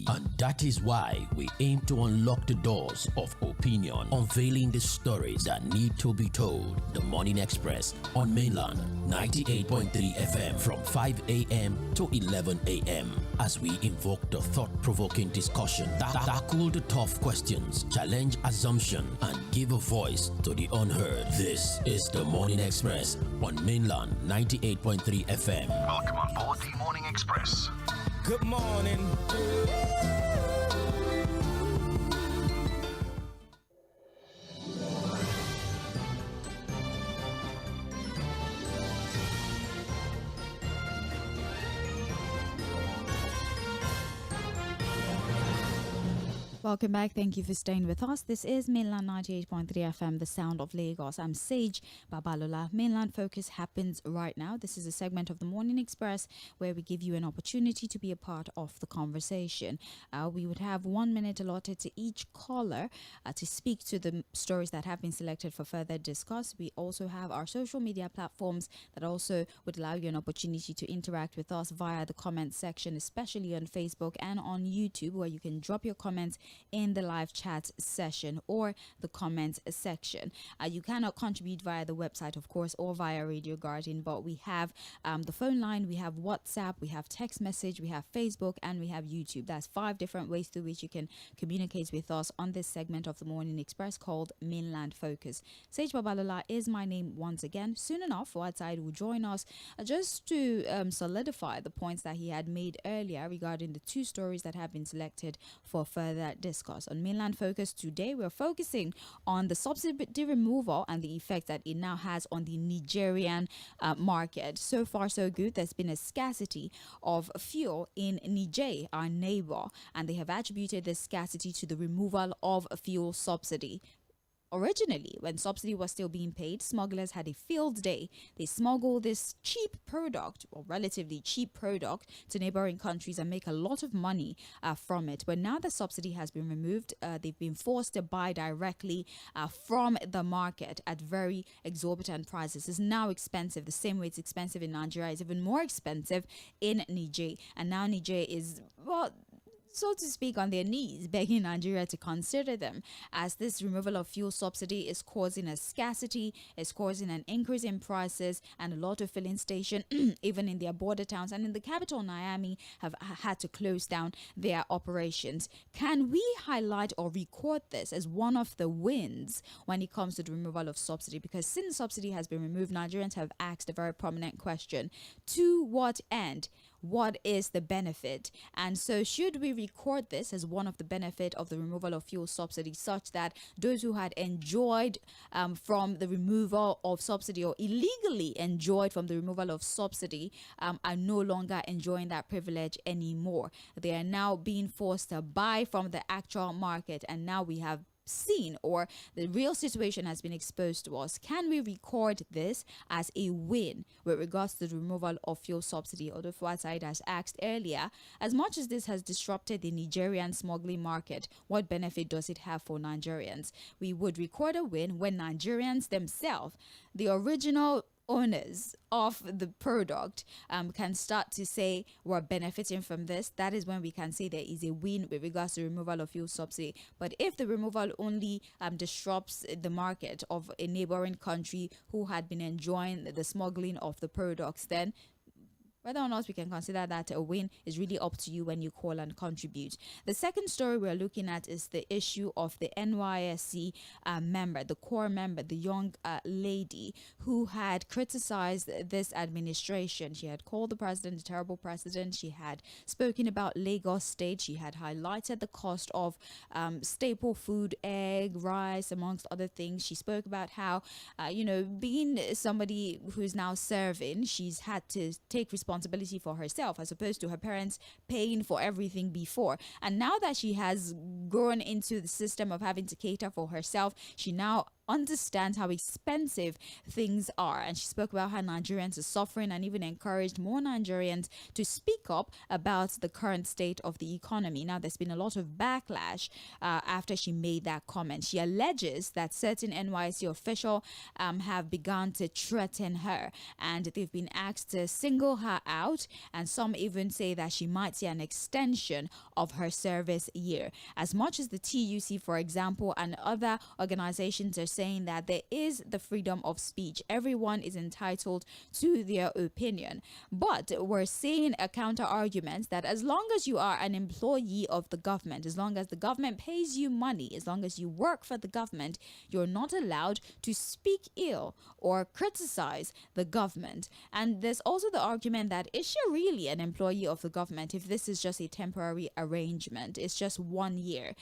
And that is why we aim to unlock the doors of opinion, unveiling the stories that need to be told. The Morning Express on Mainland 98.3 FM from 5 a.m. to 11 a.m. as we invoke the thought-provoking discussion, tackle the tough questions, challenge assumption, and give a voice to the unheard. This is the Morning Express on Mainland 98.3 FM. Welcome on board the Morning Express. Good morning. Welcome back. Thank you for staying with us. This is Mainland 98.3 FM, the sound of Lagos. I'm Sage Babalola. Mainland Focus happens right now. This is a segment of the Morning Express where we give you an opportunity to be a part of the conversation. We would have 1 minute allotted to each caller to speak to the stories that have been selected for further discuss. We also have our social media platforms that also would allow you an opportunity to interact with us via the comment section, especially on Facebook and on YouTube, where you can drop your comments in the live chat session or the comments section. You cannot contribute via the website, of course, or via Radio Garden, but we have the phone line, we have WhatsApp, we have text message, we have Facebook, and we have YouTube. That's 5 different ways through which you can communicate with us on this segment of the Morning Express called Mainland Focus. Sage Babalola is my name once again. Soon enough, Whiteside will join us just to solidify the points that he had made earlier regarding the 2 stories that have been selected for further discuss. On Mainland Focus today, we're focusing on the subsidy removal and the effect that it now has on the Nigerian market. So far, so good. There's been a scarcity of fuel in Niger, our neighbor, and they have attributed this scarcity to the removal of a fuel subsidy. Originally, when subsidy was still being paid, smugglers had a field day. They smuggled this cheap product, or relatively cheap product, to neighboring countries and make a lot of money from it. But now the subsidy has been removed, they've been forced to buy directly from the market at very exorbitant prices. It's now expensive. The same way it's expensive in Nigeria, it's even more expensive in Niger. And now Niger is, well, so to speak, on their knees, begging Nigeria to consider them, as this removal of fuel subsidy is causing a scarcity, is causing an increase in prices, and a lot of filling stations, even in their border towns and in the capital, Niamey, have had to close down their operations. Can we highlight or record this as one of the wins when it comes to the removal of subsidy? Because since subsidy has been removed, Nigerians have asked a very prominent question: to what end? What is the benefit? And so should we record this as one of the benefit of the removal of fuel subsidy, such that those who had enjoyed from the removal of subsidy, or illegally enjoyed from the removal of subsidy, are no longer enjoying that privilege anymore? They are now being forced to buy from the actual market, and now we have seen, or the real situation has been exposed to us. Can we record this as a win with regards to the removal of fuel subsidy? Although Fuad has asked earlier, as much as this has disrupted the Nigerian smuggling market, what benefit does it have for Nigerians? We would record a win when Nigerians themselves, the original owners of the product, can start to say we're benefiting from this. That is when we can say there is a win with regards to removal of fuel subsidy. But if the removal only disrupts the market of a neighboring country who had been enjoying the smuggling of the products, then whether or not we can consider that a win is really up to you when you call and contribute. The second story we're looking at is the issue of the NYSC member, the core member, the young lady who had criticized this administration. She had called the president a terrible president. She had spoken about Lagos State. She had highlighted the cost of staple food, egg, rice, amongst other things. She spoke about how, being somebody who's now serving, she's had to take responsibility for herself as opposed to her parents paying for everything before. And now that she has grown into the system of having to cater for herself, she now understands how expensive things are. And she spoke about how Nigerians are suffering and even encouraged more Nigerians to speak up about the current state of the economy. Now, there's been a lot of backlash after she made that comment. She alleges that certain NYSC officials have begun to threaten her, and they've been asked to single her out, and some even say that she might see an extension of her service year. As much as the TUC, for example, and other organizations are saying that there is the freedom of speech, everyone is entitled to their opinion. But we're seeing a counter argument that as long as you are an employee of the government, as long as the government pays you money, as long as you work for the government, you're not allowed to speak ill or criticize the government. And there's also the argument that is she really an employee of the government if this is just a temporary arrangement? It's just 1 year.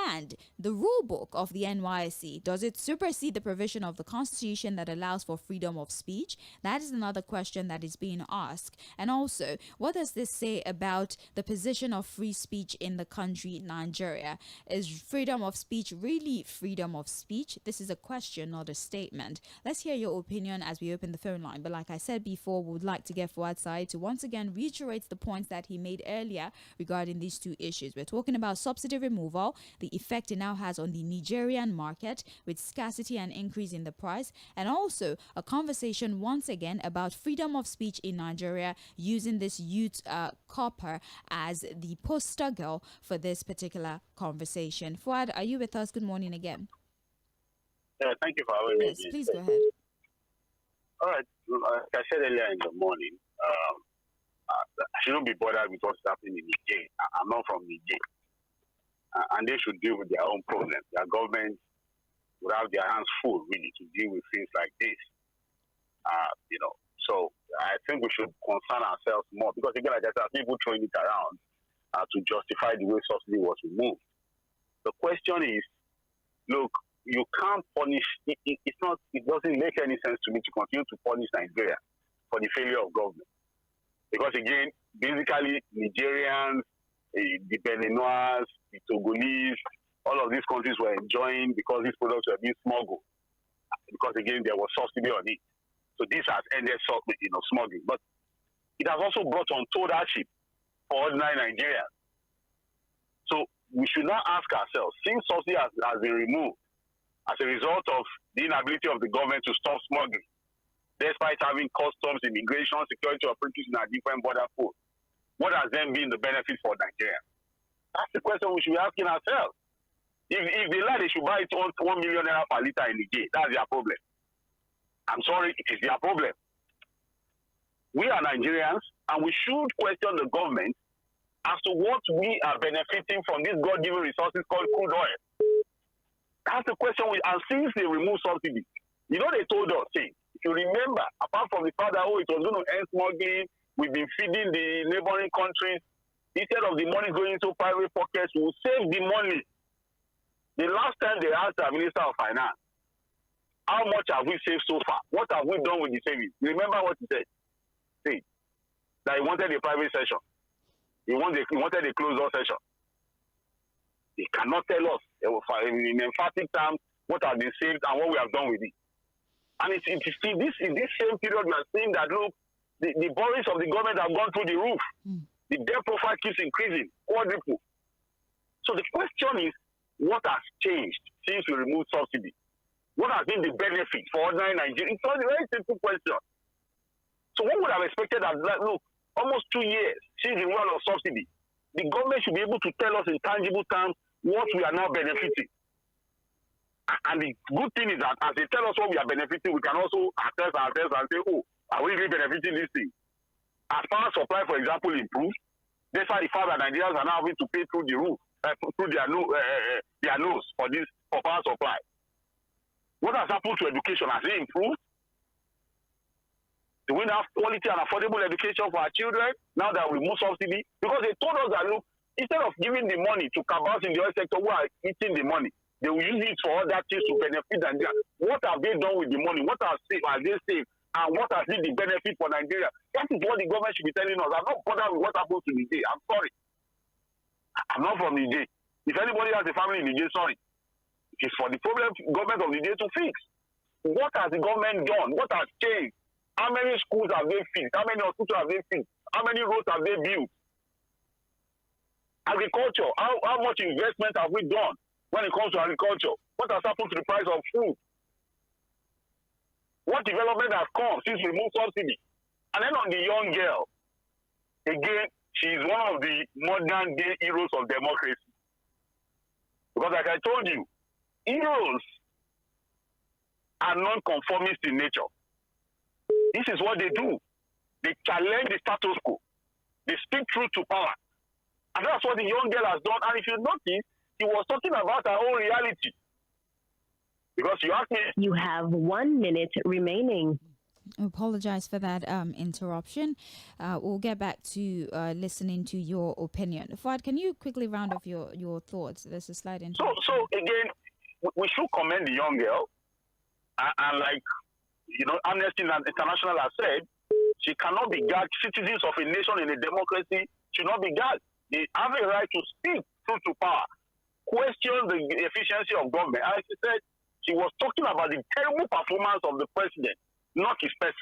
And the rule book of the NYSC, does it supersede the provision of the Constitution that allows for freedom of speech? That is another question that is being asked. And also, what does this say about the position of free speech in the country, Nigeria? Is freedom of speech really freedom of speech? This is a question, not a statement. Let's hear your opinion as we open the phone line. But like I said before, we would like to get Fᴜᴜ to once again reiterate the points that he made earlier regarding these two issues. We're talking about subsidy removal, the effect it now has on the Nigerian market with scarcity and increase in the price, and also a conversation once again about freedom of speech in Nigeria, using this youth copper as the poster girl for this particular conversation. Fouad, are you with us? Good morning again. Thank you for having me. Yes, please go ahead. All right. Like I said earlier in the morning, I shouldn't be bothered with what's happening in Niger. I'm not from Niger. And they should deal with their own problems. Their government would have their hands full, really, to deal with things like this. So I think we should concern ourselves more because, again, like I said, people throwing it around to justify the way subsidy was removed. The question is, look, you can't punish. It doesn't make any sense to me to continue to punish Nigeria for the failure of government. Because, again, basically, Nigerians, the Beninois, the Togolese, all of these countries were enjoying because these products were being smuggled. Because, again, there was subsidy on it. So this has ended smuggling. But it has also brought untold hardship for ordinary Nigerians. So we should now ask ourselves, since subsidy has been removed as a result of the inability of the government to stop smuggling, despite having customs, immigration, security operatives in our different border posts, what has then been the benefit for Nigeria? That's the question we should be asking ourselves. If they lie, they should buy it 1 million naira per litre in Niger. That's their problem. I'm sorry, it is their problem. We are Nigerians, and we should question the government as to what we are benefiting from these God-given resources called crude oil. That's the question. And since they removed subsidy, they told us, if you remember, apart from the fact that, it was going to end smuggling, we've been feeding the neighboring countries. Instead of the money going into private pockets, we'll save the money. The last time they asked the Minister of Finance, how much have we saved so far? What have we done with the savings? Remember what he said? That he wanted a private session. He wanted a closed-door session. They cannot tell us in emphatic terms what has been saved and what we have done with it. And it's in this same period we are seeing that, look, the borrowings of the government have gone through the roof. The debt profile keeps increasing, quadruple. So the question is, what has changed since we removed subsidy? What has been the benefit for ordinary Nigerians? It's a very simple question. So one would have expected that, look, almost 2 years since the removal of subsidy, the government should be able to tell us in tangible terms what we are now benefiting. And the good thing is that as they tell us what we are benefiting, we can also assess ourselves and say, are we really benefiting this thing? As power supply, for example, improves, despite the fact that Nigerians are now having to pay through the roof, through their nose for power supply. What has happened to education? Has it improved? Do we have quality and affordable education for our children now that we remove subsidy? Because they told us that, look, instead of giving the money to cabals in the oil sector who are eating the money, they will use it for other things to benefit Nigeria. What have they done with the money? What have they saved? And what has been the benefit for Nigeria? That is what the government should be telling us. I'm not bothered with what happens to Niger. I'm sorry. I'm not from Niger. If anybody has a family in Niger, sorry. It is for the problem government of the day to fix. What has the government done? What has changed? How many schools have they fixed? How many hospitals have they fixed? How many roads have they built? Agriculture, how much investment have we done when it comes to agriculture? What has happened to the price of food? What development has come since we removed subsidy? And then on the young girl, again, she is one of the modern day heroes of democracy. Because like I told you, heroes are non-conformist in nature. This is what they do. They challenge the status quo. They speak truth to power. And that's what the young girl has done. And if you notice, she was talking about her own reality. Because you asked me... You have 1 minute remaining. I apologize for that interruption. We'll get back to listening to your opinion. Fuad, can you quickly round off your thoughts? There's a slide in. So again, we should commend the young girl. And like, Amnesty International has said, she cannot be gagged. Citizens of a nation in a democracy should not be gagged. They have a right to speak truth to power, question the efficiency of government. As she said, she was talking about the terrible performance of the president, not his person.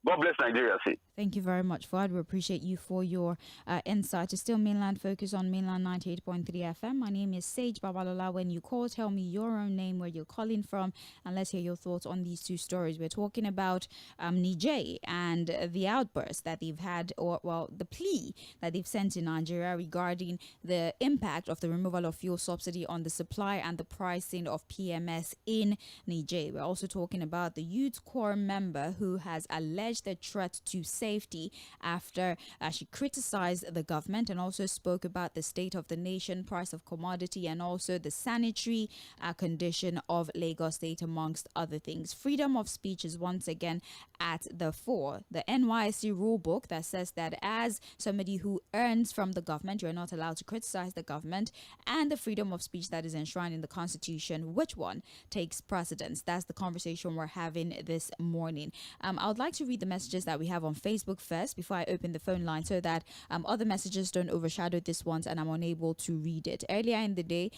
God bless Nigeria. Thank you very much, Fuad. We appreciate you for your insight. It's still Mainland Focus on Mainland 98.3 FM. My name is Sage Babalola. When you call, tell me your own name, where you're calling from, and let's hear your thoughts on these two stories. We're talking about Niger and the outburst that they've had, the plea that they've sent to Nigeria regarding the impact of the removal of fuel subsidy on the supply and the pricing of PMS in Niger. We're also talking about the youth core member who has alleged the threat to safety after she criticized the government and also spoke about the state of the nation, price of commodity, and also the sanitary condition of Lagos State, amongst other things. Freedom of speech is once again at the fore. The NYSC rule book that says that as somebody who earns from the government, you're not allowed to criticize the government, and the freedom of speech that is enshrined in the Constitution, which one takes precedence? That's the conversation we're having this morning. I would like to read the messages that we have on Facebook first before I open the phone line, so that other messages don't overshadow this one and I'm unable to read it. Earlier in the day,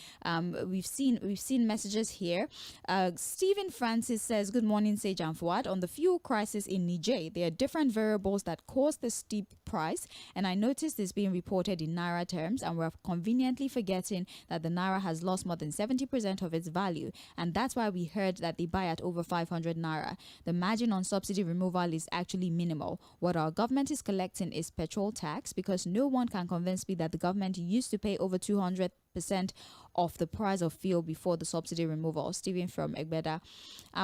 we've seen messages here. Stephen Francis says, good morning, Sage and Fuad. On the fuel crisis in Niger, there are different variables that cause the steep price, and I noticed this being reported in Naira terms, and we're conveniently forgetting that the Naira has lost more than 70% of its value, and that's why we heard that they buy at over 500 Naira. The margin on subsidy removal is actually minimal. What our government is collecting is petrol tax, because no one can convince me that the government used to pay over 200% of the price of fuel before the subsidy removal. Stephen from Egbeda.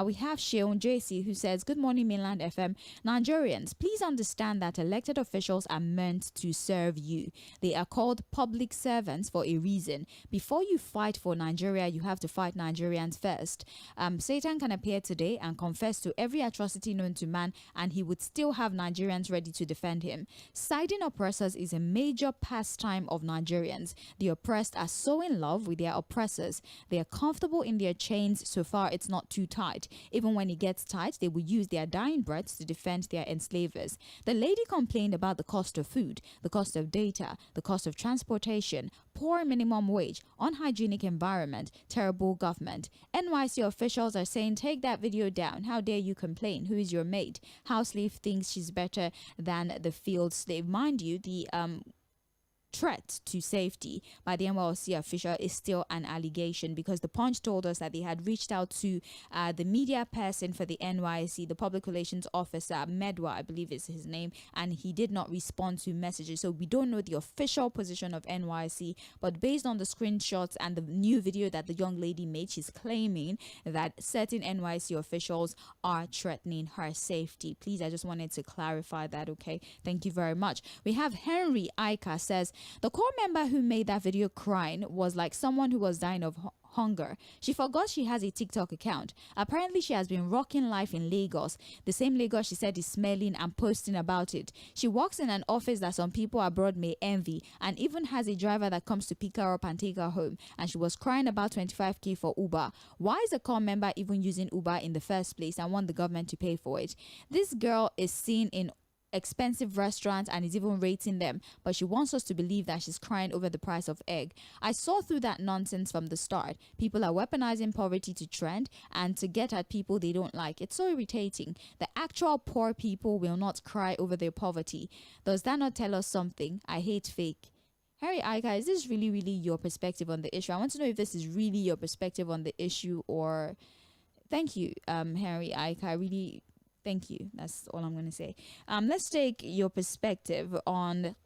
We have Sheon JC who says, good morning, Mainland FM. Nigerians, please understand that elected officials are meant to serve you. They are called public servants for a reason. Before you fight for Nigeria, you have to fight Nigerians first. Satan can appear today and confess to every atrocity known to man, and he would still have Nigerians ready to defend him. Siding oppressors is a major pastime of Nigerians. The oppressed are so in love with their oppressors. They are comfortable in their chains so far it's not too tight. Even when it gets tight, they will use their dying breaths to defend their enslavers. The lady complained about the cost of food, the cost of data, the cost of transportation, poor minimum wage, unhygienic environment, terrible government. NYC officials are saying, take that video down. How dare you complain? Who is your mate? House slave thinks she's better than the field slave. Mind you, the threat to safety by the NYSC official is still an allegation, because the Punch told us that they had reached out to the media person for the NYSC, the public relations officer, Medwa, I believe is his name, and he did not respond to messages. So we don't know the official position of NYSC, but based on the screenshots and the new video that the young lady made, she's claiming that certain NYSC officials are threatening her safety. Please, I just wanted to clarify that, okay? Thank you very much. We have Henry Aika says, the core member who made that video crying was like someone who was dying of hunger. She forgot she has a TikTok account. Apparently, she has been rocking life in Lagos, the same Lagos she said is smelling, and posting about it. She works in an office that some people abroad may envy, and even has a driver that comes to pick her up and take her home. And she was crying about 25k for Uber. Why is a core member even using Uber in the first place and want the government to pay for it? This girl is seen in expensive restaurants and is even rating them, but she wants us to believe that she's crying over the price of egg. I saw through that nonsense from the start. People are weaponizing poverty to trend and to get at people they don't like. It's so irritating. The actual poor people will not cry over their poverty. Does that not tell us something? I hate fake. Harry Aika, is this really your perspective on the issue? I want to know if this is really your perspective on the issue, or... Thank you, Harry Aika. Really, thank you. That's all I'm going to say. Let's take your perspective on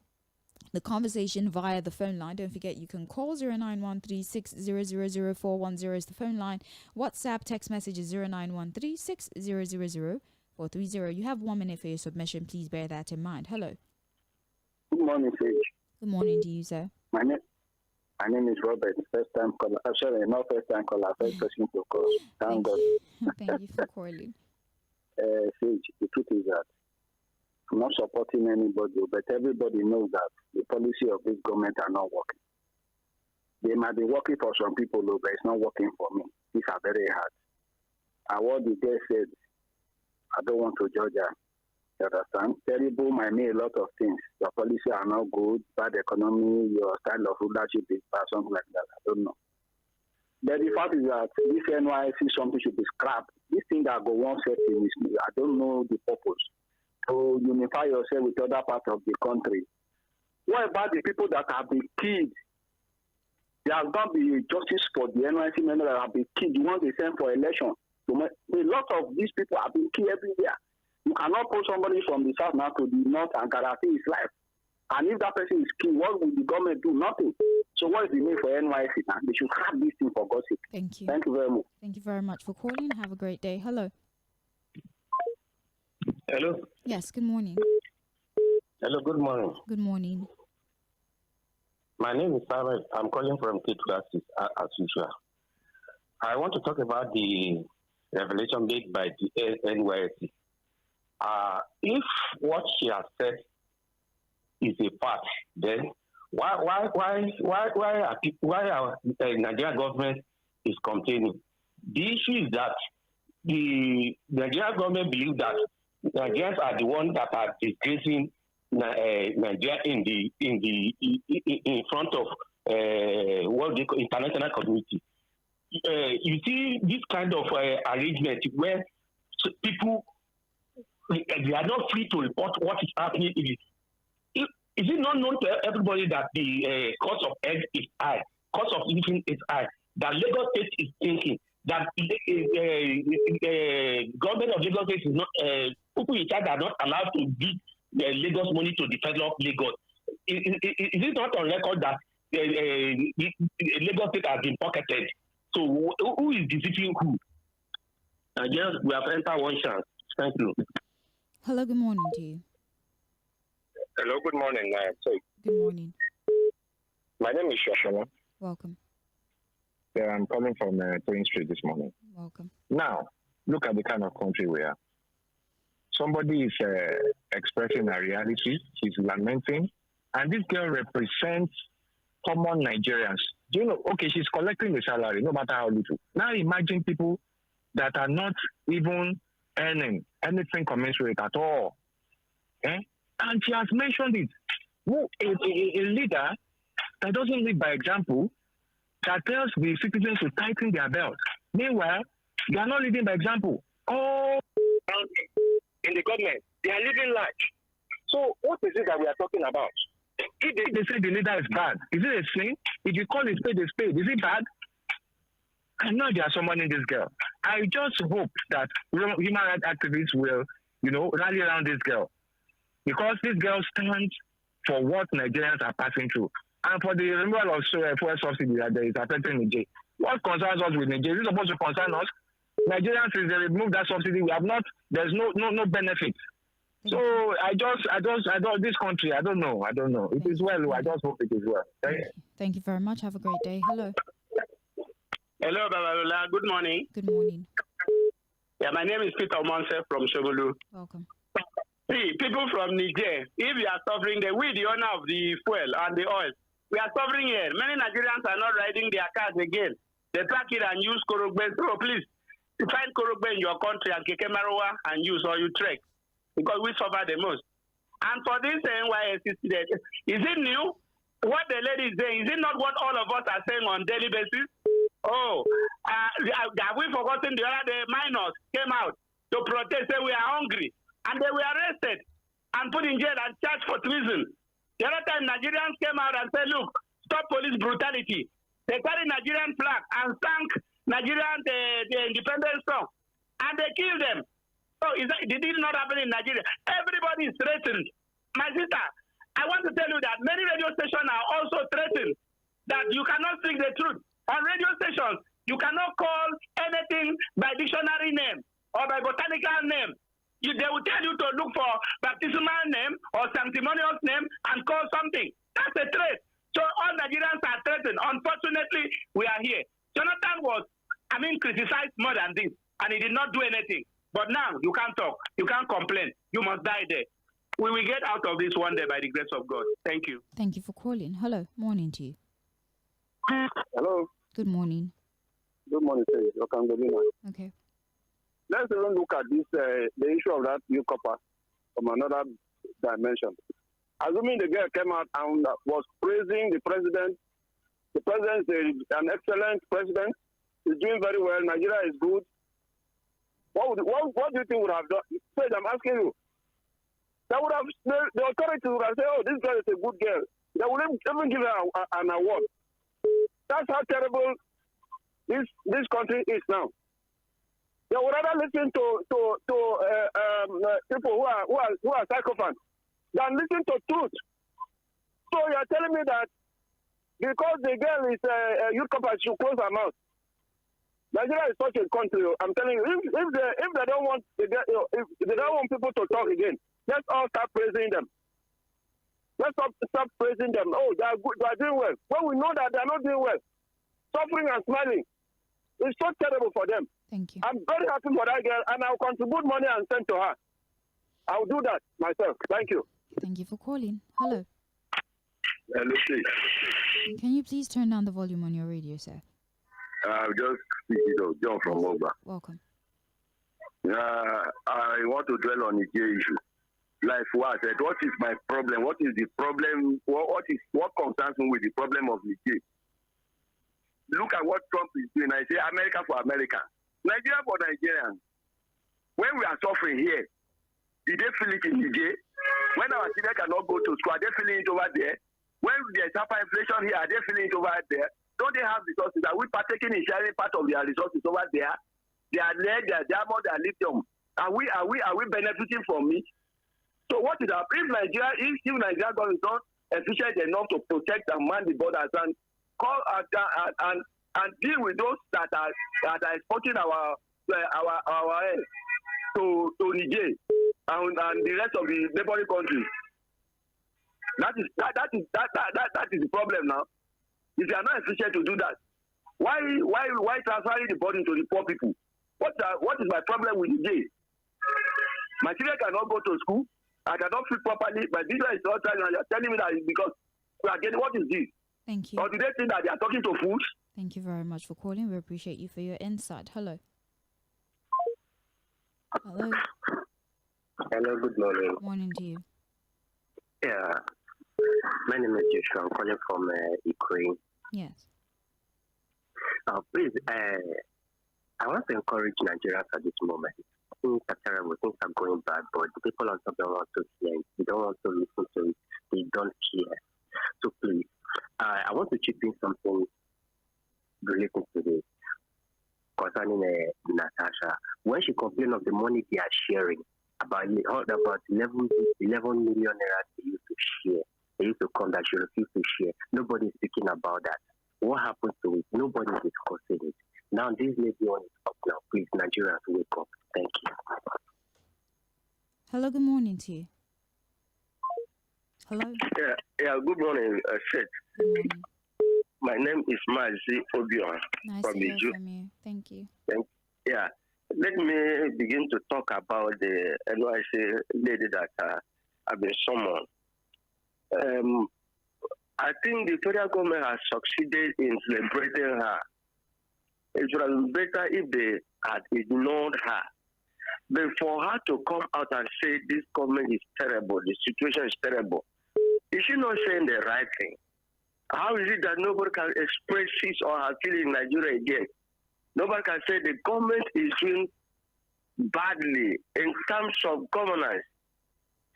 the conversation via the phone line. Don't forget, you can call 0913-6000410 is the phone line. WhatsApp text message is 0913-6000430. You have 1 minute for your submission. Please bear that in mind. Hello. Good morning, Sage. Good morning to you, sir. My name is Robert. First time caller. Sorry, not first time caller. First person to call. Thank God. Thank you for calling. Sage, the truth is that I'm not supporting anybody, but everybody knows that the policy of this government are not working. They might be working for some people, but it's not working for me. These are very hard. And what the guy said, I don't want to judge her. You understand? Terrible might mean a lot of things. Your policy are not good, bad economy, your style of leadership is bad, something like that. I don't know. But the fact is that this NYC something should be scrapped. This thing that go one setting is, I don't know the purpose. To unify yourself with other parts of the country. What about the people that have been killed? There has got to be justice for the NYC members that have been killed. The ones they send for election. So a lot of these people have been killed everywhere. You cannot put somebody from the south now to the north and guarantee his life. And if that person is killed, what will the government do? Nothing. So what is the need for NYC now? They should have this thing for God's sake. Thank you. Thank you very much. Thank you very much for calling. Have a great day. Hello. Hello. Yes, good morning. Hello, good morning. Good morning. My name is Sarah. I'm calling from K2 as usual. I want to talk about the revelation made by the NYC. If what she has said is a fact, then why our Nigerian government is complaining? The issue is that the Nigerian government believes that Nigerians are the ones that are disgracing Nigeria in front of what they call international community. You see this kind of arrangement where people they are not free to report what is happening. Is it not known to everybody that the cost of egg is high, cost of living is high, that Lagos State is thinking that the government of Lagos State is not, people in charge are not allowed to give Lagos money to develop Lagos. Is it not on record that Lagos State has been pocketed? So who is deceiving who? Yes, we have entered one chance. Thank you. Hello, good morning to you. Hello, good morning. Good morning. My name is Shoshana. Welcome. Yeah, I'm calling from Twain Street this morning. Welcome. Now, look at the kind of country we are. Somebody is expressing a reality. She's lamenting. And this girl represents common Nigerians. Do you know, okay, she's collecting the salary, no matter how little. Now imagine people that are not even earning anything commensurate at all. Eh? And she has mentioned it. A leader that doesn't lead by example, that tells the citizens to tighten their belts. Meanwhile, they are not leading by example. Oh, in the government, they are living large. So what is it that we are talking about? If they say the leader is bad, is it a sin? If you call a spade, is it bad? I know they are summoning this girl. I just hope that human rights activists will, rally around this girl. Because this girl stands for what Nigerians are passing through. And for the removal of fuel subsidy that is affecting Nigeria. What concerns us with Nigeria? Is it supposed to concern us? Nigerians, if they remove that subsidy, there's no benefit. So I don't, this country, I don't know. It is well, I just hope it is well. Thank you very much. Have a great day. Hello. Hello, Babalola. Good morning. Good morning. Yeah, my name is Peter Omonse from Shogolu. Welcome. See, people from Niger, if you are suffering, we the owner of the fuel and the oil. We are suffering here. Many Nigerians are not riding their cars again. They pack it and use Korogbe. So please, find Korogbe in your country and Keke Marowa and use, or you trek. Because we suffer the most. And for this NYSC student, is it new? What the lady is saying, is it not what all of us are saying on daily basis? Oh, have we forgotten the other day minors came out to protest, say we are hungry, and they were arrested and put in jail and charged for treason. The other time Nigerians came out and said, look, stop police brutality. They carried Nigerian flag and sang Nigerian the independence song, and they killed them. So did it not happen in Nigeria? Everybody is threatened. My sister, I want to tell you that many radio stations are also threatened that you cannot speak the truth. On radio stations, you cannot call anything by dictionary name or by botanical name. They will tell you to look for baptismal name or sanctimonious name and call something. That's a threat. So all Nigerians are threatened. Unfortunately, we are here. Jonathan was, criticized more than this, and he did not do anything. But now, you can't talk. You can't complain. You must die there. We will get out of this one day by the grace of God. Thank you. Thank you for calling. Hello. Morning to you. Hello. Good morning. Good morning, sir. Okay. Let's even look at this, the issue of that new copper from another dimension. Assuming the girl came out and was praising the president is an excellent president. He's doing very well. Nigeria is good. What do you think would have done? Said, I'm asking you. That would have the authorities would have said, "Oh, this girl is a good girl." They would even give her an award. That's how terrible this country is now. They would rather listen to people who are psychopaths than listen to truth. So you are telling me that because the girl is a youth couple, she should close her mouth. Nigeria is such a country. I'm telling you, if they don't want if they don't want people to talk again, let's all start praising them. Let's stop praising them. Oh, they are good, they are doing well. When we know that they are not doing well, suffering and smiling, it's so terrible for them. Thank you. I'm very happy for that girl, and I'll contribute money and send to her. I'll do that myself. Thank you. Thank you for calling. Hello. Hello, Can you please turn down the volume on your radio, sir? Just speaking of John from Oba. Welcome. I want to dwell on the J issue. Like what I said, what is my problem? What is the problem? What concerns me with the problem of Nigeria? Look at what Trump is doing. I say America for America, Nigeria for Nigerians. When we are suffering here, did they feel it in Nigeria? When our children cannot go to school, are they feeling it over there? When there's hyperinflation here, are they feeling it over there? Don't they have resources? Are we partaking in sharing part of their resources over there? Their lead, their diamond, their lithium. Are we benefiting from it? So what is our if Nigeria government is not efficient enough to protect and man the borders and call and deal with those that are exporting our to Niger and the rest of the neighboring countries. That is the problem now. If you are not efficient to do that, why transferring the burden to the poor people? What is my problem with Niger? My children cannot go to school. I cannot feed properly. My business is not trying. You're telling me that it's because we are getting what is this? Thank you. Or do they think that they are talking to fools? Thank you very much for calling. We appreciate you for your insight. Hello. Hello. Hello, good morning. Morning to you. Yeah. My name is Joshua. I'm calling from Ukraine. Yes. Please, I want to encourage Nigerians at this moment. Things are terrible, things are going bad, but the people on top don't want to hear it. They don't want to listen to it. They don't care. So please, I want to chip in something related to this concerning Natasha. When she complained of the money they are sharing, about 11 million naira they used to share. They used to come that she refused to share. Nobody is speaking about that. What happened to it? Nobody is discussing it. Now this lady on is up now. Please, Nigerians, wake up. Thank you. Hello, good morning to you. Hello. Yeah. Good morning, Seth. Good morning. My name is M쏘ɪᴜᴜ Nice from to hear Iju. from you. Thank you. Yeah. Let me begin to talk about the NYC lady that have been summoned. I think the federal government has succeeded in celebrating her. It would have been better if they had ignored her. But for her to come out and say this government is terrible, the situation is terrible, is she not saying the right thing? How is it that nobody can express his or her feeling in Nigeria again? Nobody can say the government is doing badly in terms of governance.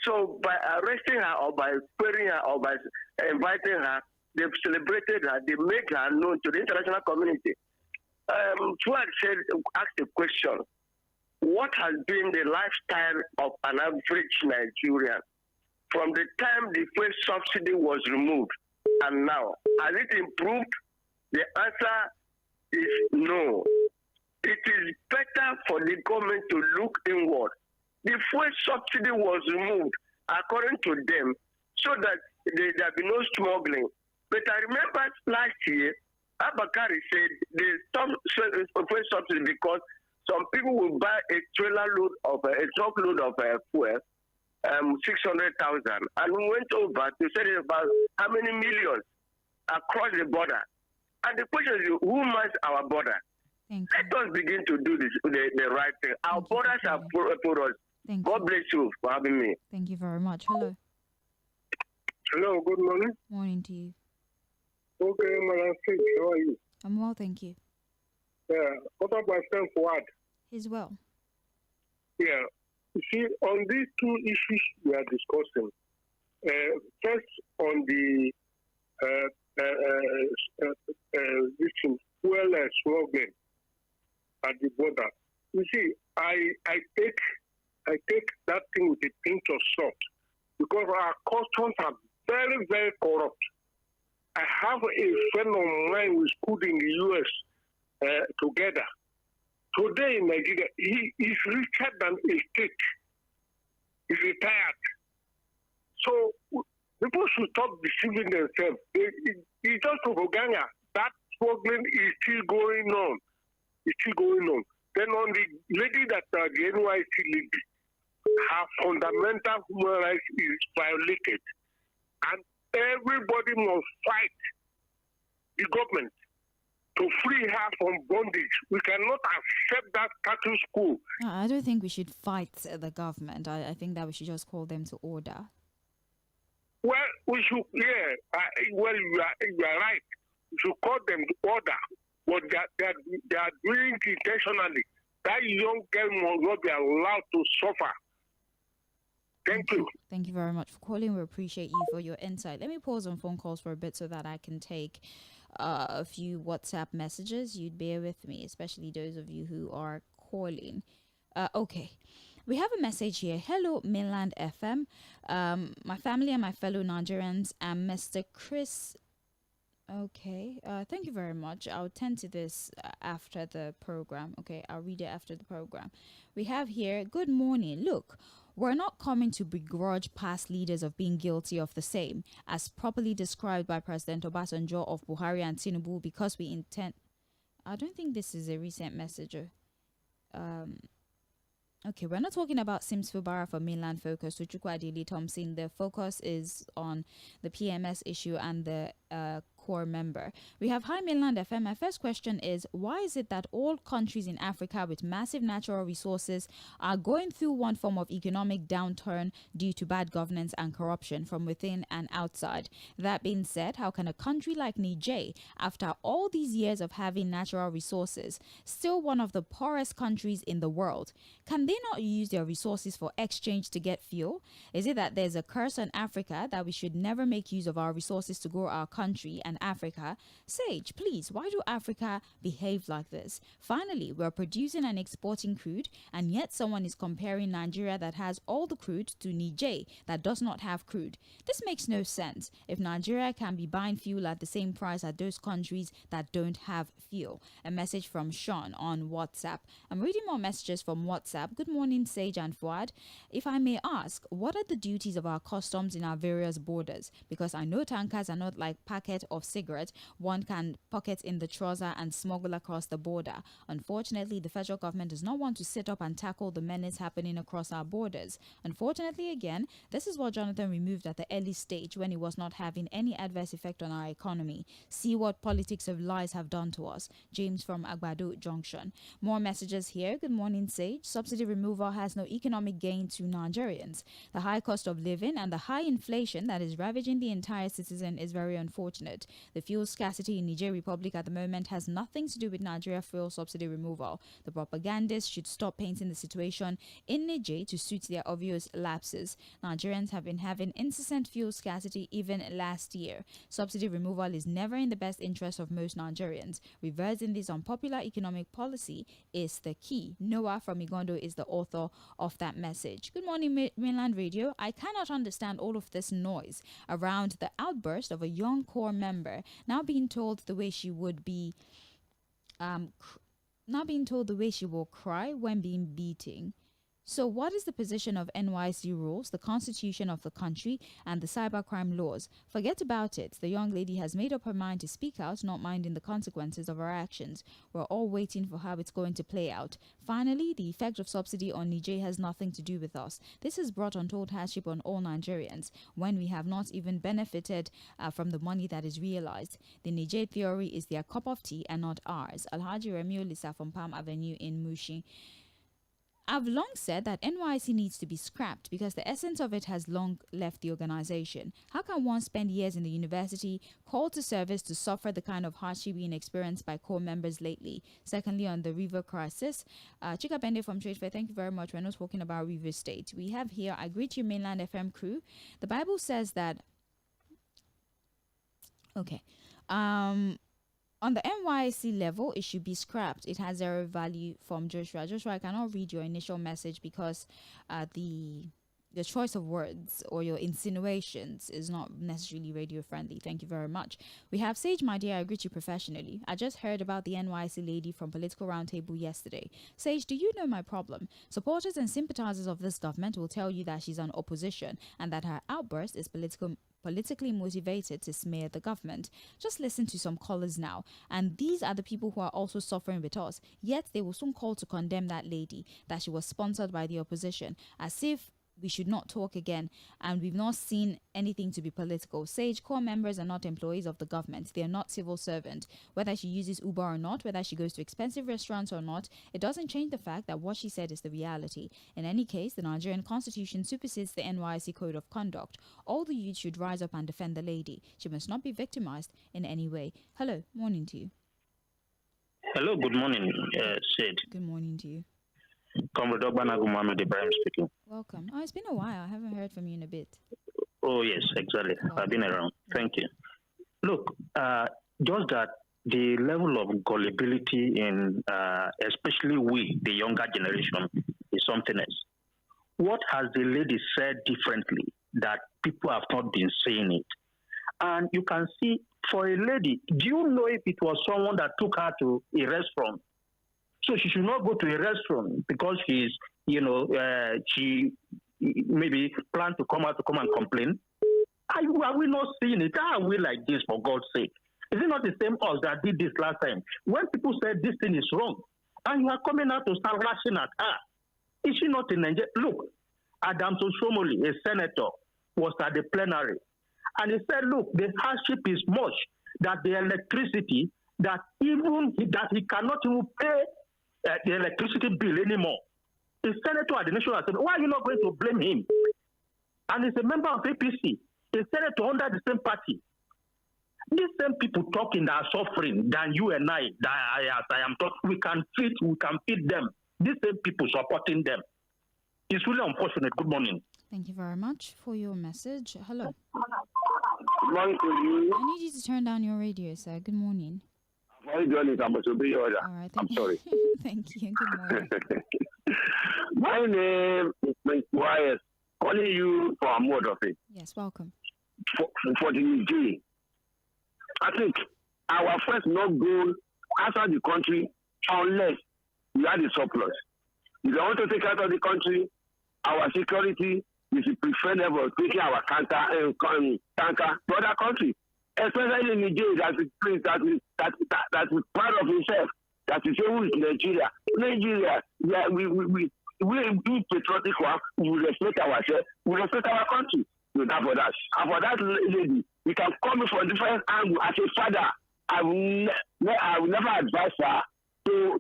So by arresting her or by querying her or by inviting her, they've celebrated her, they make her known to the international community. Fuad said, asked a question. What has been the lifestyle of an average Nigerian from the time the first subsidy was removed and now? Has it improved? The answer is no. It is better for the government to look inward. The first subsidy was removed, according to them, so that there be no smuggling. But I remember last year, Abakari said they stopped first subsidy because some people will buy a truckload of fuel, 600,000, and we went over to say about how many millions across the border. And the question is, who mans our border? Let us begin to do this, the right thing. Our borders are for us. God bless you for having me. Thank you very much. Hello. Hello, good morning. Morning to you. Okay, Madam Fitz, how are you? I'm well, thank you. Yeah, what about my friend Fuad? He's well. Yeah, you see, on these two issues we are discussing, first on the fuel smuggling at the border. You see, I take that thing with a pinch of salt because our customs are very, very corrupt. I have a friend of mine who schooled in the U.S. Together. Today in Nigeria, he is richer than a state. He's retired. So people should stop deceiving themselves. It's just propaganda. That smuggling is still going on. It's still going on. Then on the lady that the NYC lady, her fundamental human rights is violated. And everybody must fight the government to free her from bondage. We cannot accept that status quo. No, I don't think we should fight the government. I think that we should just call them to order. Well, we should, you are right. We should call them to order. But they are doing it intentionally. That young girl must not be allowed to suffer. Thank you. Thank you very much for calling. We appreciate you for your insight. Let me pause on phone calls for a bit so that I can take a few WhatsApp messages. You'd bear with me, especially those of you who are calling. Okay. We have a message here. Hello, Mainland FM. My family and my fellow Nigerians and Mr. Chris. Okay. Thank you very much. I'll tend to this after the program. Okay. I'll read it after the program. We have here, good morning. Look, we're not coming to begrudge past leaders of being guilty of the same, as properly described by President Obasanjo of Buhari and Tinubu, because we intend... I don't think this is a recent message. Okay, we're not talking about Sims Fubara for Mainland Focus. Uchukwu Thompson, the focus is on the PMS issue and the core member. We have Hi Mainland FM. My first question is, why is it that all countries in Africa with massive natural resources are going through one form of economic downturn due to bad governance and corruption from within and outside? That being said, how can a country like Niger, after all these years of having natural resources, still one of the poorest countries in the world? Can they not use their resources for exchange to get fuel? Is it that there's a curse on Africa that we should never make use of our resources to grow our country and Africa? Sage, please, why do Africa behave like this? Finally, we're producing and exporting crude, and yet someone is comparing Nigeria that has all the crude to Niger that does not have crude. This makes no sense if Nigeria can be buying fuel at the same price as those countries that don't have fuel. A message from Sean on WhatsApp. I'm reading more messages from WhatsApp. Good morning, Sage and Fuad. If I may ask, what are the duties of our customs in our various borders? Because I know tankers are not like packet of cigarette one can pocket in the trouser and smuggle across the border. Unfortunately, the federal government does not want to sit up and tackle the menace happening across our borders. Unfortunately, again, this is what Jonathan removed at the early stage when it was not having any adverse effect on our economy. See what politics of lies have done to us. James from Agbado Junction. More messages here. Good morning, Sage. Subsidy removal has no economic gain to Nigerians. The high cost of living and the high inflation that is ravaging the entire citizen is very unfortunate. The fuel scarcity in Niger Republic at the moment has nothing to do with Nigeria fuel subsidy removal. The propagandists should stop painting the situation in Niger to suit their obvious lapses. Nigerians have been having incessant fuel scarcity even last year. Subsidy removal is never in the best interest of most Nigerians. Reversing this unpopular economic policy is the key. Noah from Igondo is the author of that message. Good morning, Mainland Radio. I cannot understand all of this noise around the outburst of a young core member now being told the way she would be she will cry when being beaten. So what is the position of NYC rules, the constitution of the country, and the cybercrime laws? Forget about it. The young lady has made up her mind to speak out, not minding the consequences of her actions. We're all waiting for how it's going to play out. Finally, the effect of subsidy on Niger has nothing to do with us. This has brought untold hardship on all Nigerians when we have not even benefited from the money that is realized. The Niger theory is their cup of tea and not ours. Alhaji Remio Lisa from Palm Avenue in Mushi. I've long said that NYC needs to be scrapped because the essence of it has long left the organization. How can one spend years in the university, called to service to suffer the kind of hardship being experienced by core members lately? Secondly, on the river crisis, Chika Bende from Trade Fair, thank you very much. We're not talking about River State. We have here, I greet you, Mainland FM crew. The Bible says that, on the NYC level, it should be scrapped. It has zero value from Joshua. Joshua, I cannot read your initial message because the choice of words or your insinuations is not necessarily radio friendly. Thank you very much. We have Sage, my dear, I greet you professionally. I just heard about the NYC lady from Political Roundtable yesterday. Sage, do you know my problem? Supporters and sympathizers of this government will tell you that she's an opposition and that her outburst is politically motivated to smear the government. Just listen to some callers now. And these are the people who are also suffering with us. Yet they will soon call to condemn that lady, that she was sponsored by the opposition, as if we should not talk again, and we've not seen anything to be political. Sage, core members are not employees of the government. They are not civil servants. Whether she uses Uber or not, whether she goes to expensive restaurants or not, it doesn't change the fact that what she said is the reality. In any case, the Nigerian constitution supersedes the NYC code of conduct. All the youth should rise up and defend the lady. She must not be victimized in any way. Hello, morning to you. Hello, good morning, Sid. Good morning to you. Comrade Ogbanagu Mohammed Ibrahim speaking. Welcome. Oh, it's been a while. I haven't heard from you in a bit. Oh, yes, exactly. I've been around. Thank you. Look, just that the level of gullibility in, especially we, the younger generation, is something else. What has the lady said differently that people have not been saying it? And you can see, for a lady, do you know if it was someone that took her to a restaurant? So she should not go to a restaurant because she's, she maybe planned to come out to come and complain. Are we not seeing it? How are we like this, for God's sake? Is it not the same us that did this last time? When people said this thing is wrong, and you are coming out to start rushing at her. Is she not in Nigeria? Look, Adam Soshomoli, a senator, was at the plenary. And he said, look, the hardship is much that the electricity, that he cannot even pay the electricity bill anymore. The senator at the National Assembly, why are you not going to blame him? And he's a member of APC, a senator under the same party. These same people talking that are suffering than you and I, as I am talking, we can feed them. These same people supporting them. It's really unfortunate. Good morning. Thank you very much for your message. Hello. Good morning to you. I need you to turn down your radio, sir. Good morning. How are you doing? I'm right, I'm sorry. Thank you. Good morning. My name is Maltiwayes, calling you for a mode of it. Yes, welcome. For the Niger. I think our first not goal outside the country unless we have the surplus. If they want to take out of the country, our security is the preferred level of taking our tanker to other countries. especially in Nigeria, that is proud of himself, that is who is Nigeria. Nigeria, yeah, we patriotic one, we respect ourselves, we respect our country. So that for that. And for that lady, we can come from different angles. As a father, I will never advise her to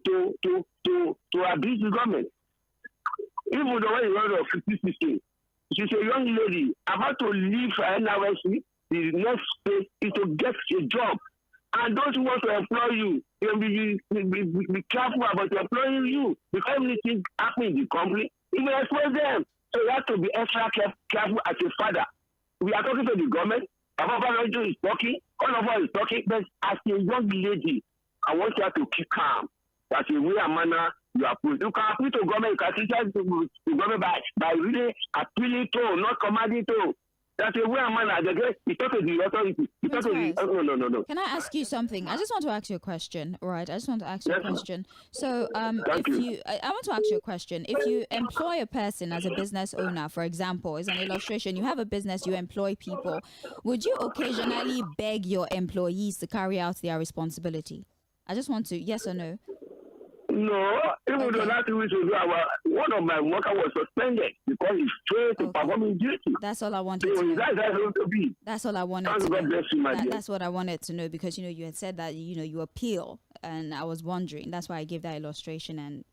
abuse the government. Even though when you run of 50-60, she's a young lady about to leave for NYSC. The next phase is to get a job. And those who want to employ you, be careful about employing you. Because anything happens in the company, it will expose them. So you have to be extra careful as a father. We are talking to the government. Papa is talking. All of us is talking. But as a young lady, I want you to keep calm. That's a way and manner you approach. You can appeal to government. You can criticize the government by really appealing to, not commanding to. That's a way and manner. You talk to the authority. You talk to the... No. Can I ask you something? I just want to ask you a question. All right. I just want to ask you a question. So, I want to ask you a question. If you employ a person as a business owner, for example, as an illustration, you have a business, you employ people. Would you occasionally beg your employees to carry out their responsibility? I just want to, yes or no? No, even though last week one of my workers was suspended because he failed to perform his duty. That's all I wanted to know. That's all I wanted to know. That's what I wanted to know because you had said that you appeal, and I was wondering. That's why I gave that illustration, and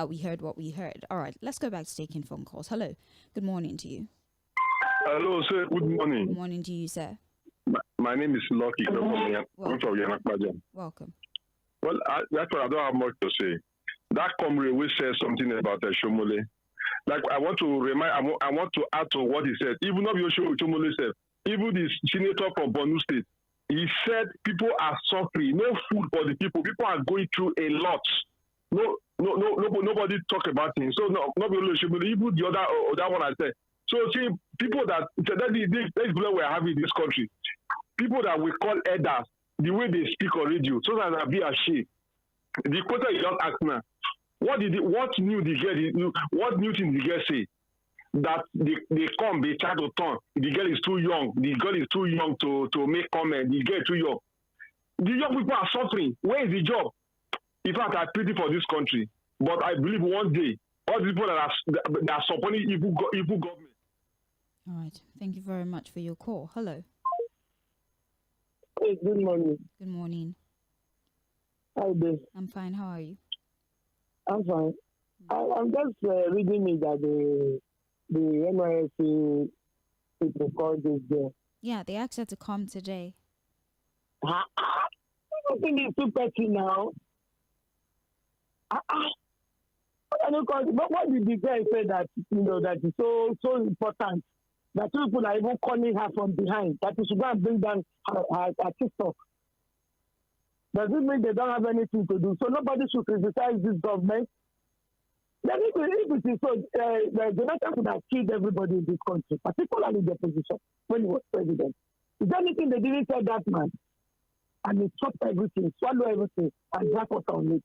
we heard what we heard. All right, let's go back to taking phone calls. Hello, good morning to you. Hello, sir. Good morning. Good morning to you, sir. My name is Lucky. Welcome. Well, that's what I don't have much to say. That comrade will say something about Shomole. Like I want to add to what he said. Even though Shomole said, even the senator from Borno State, he said people are suffering, no food for the people. People are going through a lot. Nobody talk about things. So not only Shomole, even the other one I said. So see, people that this blood we are having in this country, people that we call elders, the way they speak on radio, so that I be ashamed. The question is just asked now. What new thing the girl say? That they come, they try to turn. The girl is too young. The girl is too young to make comment. The girl is too young. The young people are suffering. Where is the job? In fact, I pity for this country. But I believe one day, all the people that are supporting evil government. All right. Thank you very much for your call. Hello. Hey, good morning. Good morning. How are you? I'm fine. How are you? I'm fine. I'm just reading it that the NYSC people called this girl. Yeah, they asked her to come today. I don't think it's too petty now. What did the girl say that that is so important? That people are even calling her from behind, that we should go and bring down her TikTok. Does it mean they don't have anything to do? So nobody should criticize this government. Then if it is so, Jonathan could have killed everybody in this country, particularly the opposition, when he was president. Is there anything they didn't tell that man? And he chopped everything, swallow everything, and drag us on it.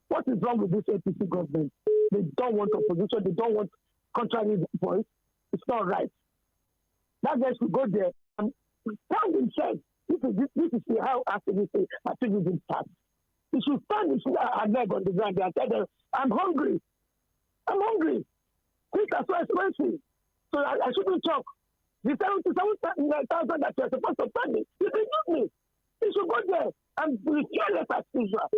What is wrong with this APC government? They don't want opposition, they don't want contrary voice. It's not right. That guy should go there and stand himself. This is how activism starts. He should stand his leg on the ground and tell them, I'm hungry. Things are so expensive. So I shouldn't talk. The 77,000 that you're supposed to pay me, you can give me. You should go there and be careless as usual.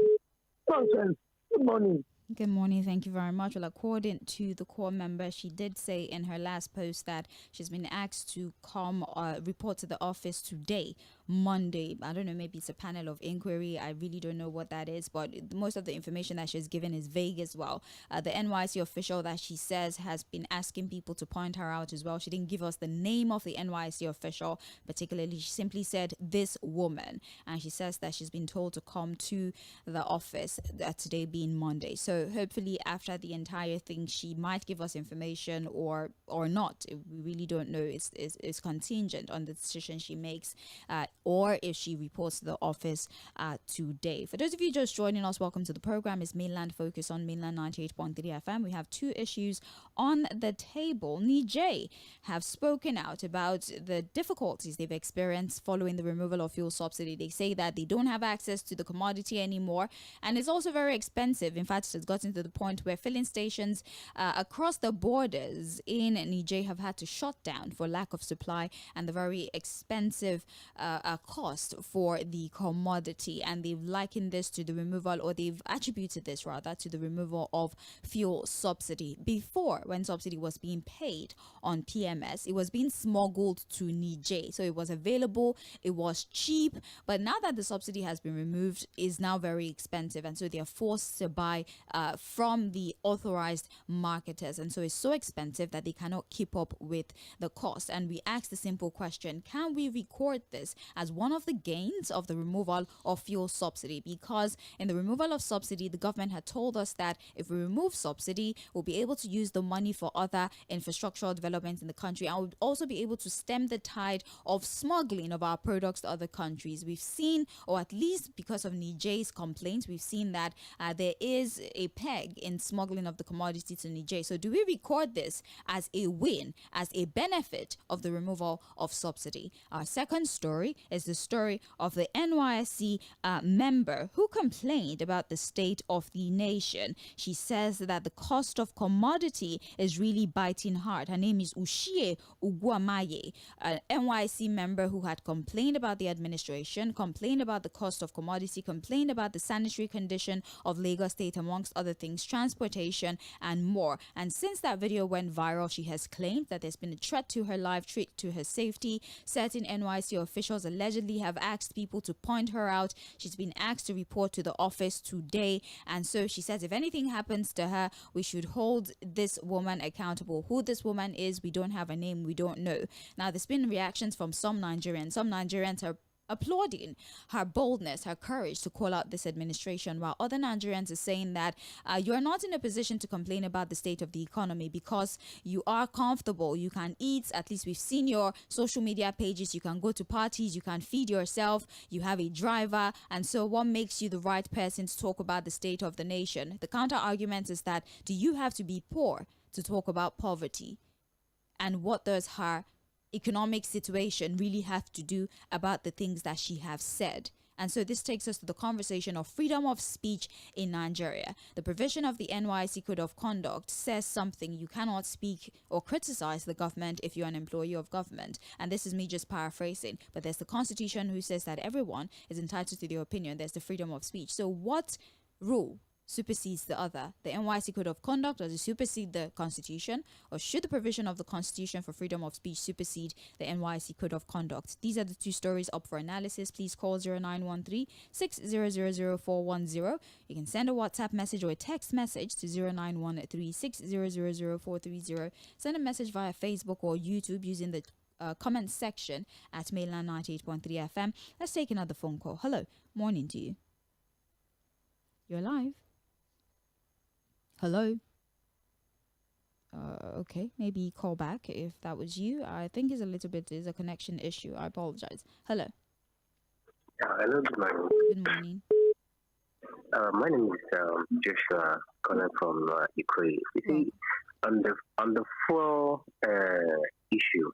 Nonsense. Good morning. Good morning. Thank you very much. Well, according to the core member, she did say in her last post that she's been asked to come report to the office today, Monday. I don't know, maybe it's a panel of inquiry. I really don't know what that is, but most of the information that she's given is vague as well. The NYC official that she says has been asking people to point her out as well. She didn't give us the name of the NYC official, particularly. She simply said this woman, and she says that she's been told to come to the office today being Monday. So hopefully after the entire thing, she might give us information or not. We really don't know. It's contingent on the decision she makes or if she reports to the office today. For those of you just joining us, welcome to the program. It's Mainland Focus on Mainland 98.3 FM. We have two issues on the table. Niger have spoken out about the difficulties they've experienced following the removal of fuel subsidy. They say that they don't have access to the commodity anymore, and it's also very expensive. In fact, it's gotten to the point where filling stations across the borders in Niger have had to shut down for lack of supply and the very expensive cost for the commodity. And they've likened this to the removal, or they've attributed this rather to the removal of fuel subsidy. Before, when subsidy was being paid on PMS, it was being smuggled to Niger. So it was available, it was cheap, but now that the subsidy has been removed, is now very expensive, and so they are forced to buy from the authorized marketers, and so it's so expensive that they cannot keep up with the cost. And we asked the simple question: can we record this as one of the gains of the removal of fuel subsidy? Because in the removal of subsidy, the government had told us that if we remove subsidy, we'll be able to use the money for other infrastructural developments in the country, and we'll also be able to stem the tide of smuggling of our products to other countries. We've seen, or at least because of Niger's complaints, we've seen that there is a peg in smuggling of the commodity to Niger. So do we record this as a win, as a benefit of the removal of subsidy? Our second story is the story of the NYSC member who complained about the state of the nation. She says that the cost of commodity is really biting hard. Her name is Ushie Uguamaye, an NYSC member who had complained about the administration, complained about the cost of commodity, complained about the sanitary condition of Lagos State, amongst other things, transportation and more. And since that video went viral, she has claimed that there's been a threat to her life, threat to her safety. Certain NYC officials allegedly have asked people to point her out. She's been asked to report to the office today, and so she says if anything happens to her, we should hold this woman accountable. Who this woman is, we don't have a name, we don't know. Now, there's been reactions from some Nigerians. Some Nigerians are applauding her boldness, her courage to call out this administration, while other Nigerians are saying that you are not in a position to complain about the state of the economy because you are comfortable, you can eat. At least we've seen your social media pages, you can go to parties, you can feed yourself, you have a driver, and so what makes you the right person to talk about the state of the nation? The counter argument is that, do you have to be poor to talk about poverty? And what does her economic situation really have to do about the things that she has said? And so this takes us to the conversation of freedom of speech in Nigeria. The provision of the NYC Code of Conduct says something: you cannot speak or criticize the government if you're an employee of government. And this is me just paraphrasing, but there's the Constitution who says that everyone is entitled to their opinion. There's the freedom of speech. So what rule supersedes the other? The NYC Code of Conduct, does it supersede the Constitution, or should the provision of the Constitution for freedom of speech supersede the NYC Code of Conduct? These are the two stories up for analysis. Please call 0913-6000410. You can send a WhatsApp message or a text message to 0913-6000430. Send a message via Facebook or YouTube using the comment section at Mainland 98.3 FM. Let's take another phone call. Hello, morning to you. You're live. Hello. Okay, maybe call back if that was you. I think it's a connection issue. I apologize. Hello. Hello, good morning. Good morning. My name is Joshua, calling from Ikoyi. You see, on the full issue,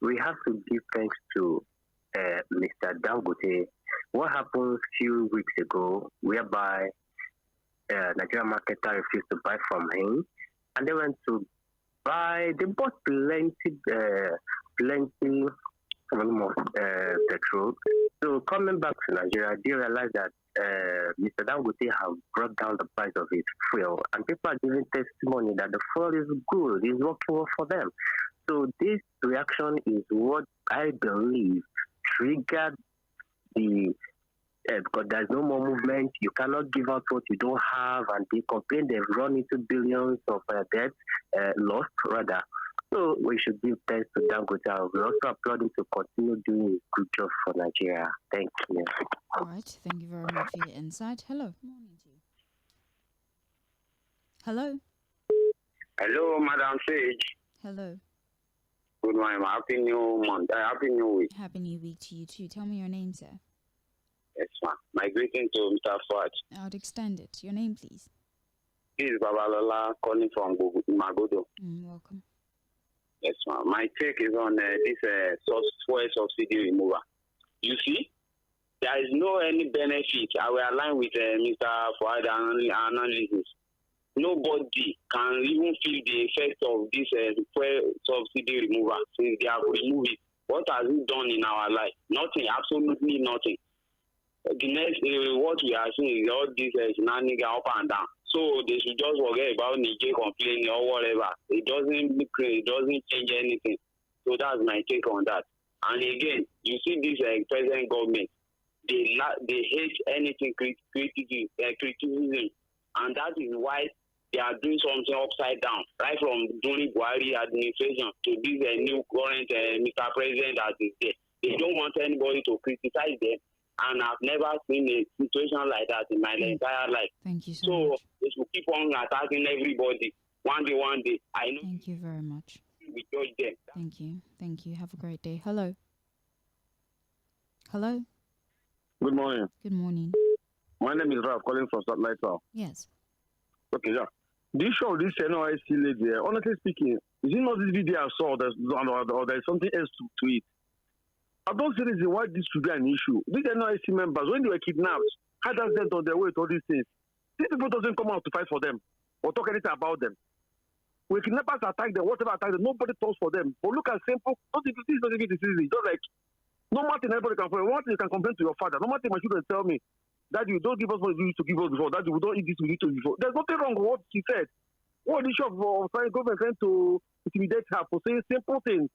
we have to give thanks to Mr. Dangote. What happened a few weeks ago, whereby Nigerian marketer refused to buy from him, and they went to buy. They bought plenty petrol. So coming back to Nigeria, they realized that Mr. Dangote have brought down the price of his fuel, and people are giving testimony that the fuel is good, it's working well for them. So this reaction is what I believe triggered because there's no more movement, you cannot give out what you don't have, and they complain they've run into billions of debt, lost rather. So we should give thanks to Dangote. We also applaud him to continue doing his good job for Nigeria. Thank you. All right, thank you very much for your insight. Hello. Morning to you. Hello. Hello, Madam Sage. Hello. Good morning. Happy New Month. Happy New Week. Happy New Week to you too. Tell me your name, sir. Yes, ma'am. My greeting to Mr. Fuad. I would extend it. Your name, please. This is Babalola calling from Magodo. Welcome. Yes, ma'am. My take is on this fuel subsidy removal. You see, there is no any benefit. I will align with Mr. Fuad analysis. Nobody can even feel the effect of this fuel subsidy removal since they have removed it. What has it done in our life? Nothing, absolutely nothing. The next, what we are seeing is all this shenanigans up and down. So they should just forget about Niger complaining or whatever. It doesn't change anything. So that's my take on that. And again, you see this present government, they hate anything criticism, and that is why they are doing something upside down, right from during Buhari administration to this new current Mr. President that is there. They don't want anybody to criticize them, and I've never seen a situation like that in my entire life. Thank you so much. They should keep on attacking everybody. One day. I know. Thank you very much. We judge them. Thank you. Have a great day. Hello. Good morning. Good morning. My name is Ralph, calling from Satellite. Yes. Okay, yeah. The issue of this NYC lady, honestly speaking, is it not this video I saw or there's something else to it? I don't see reason why this should be an issue. These NYC members, when they were kidnapped, had us them on their way to all these things. These people doesn't come out to fight for them or talk anything about them. When kidnappers attack them, whatever attack them, nobody talks for them. But look at simple, this is not even decision. Just like, no matter anybody can complain. One thing you can complain to your father. No matter my children tell me, that you don't give us what you used to give us before. That you don't eat this we need to before. There's nothing wrong with what she said. What the issue of government trying to intimidate her for saying simple things?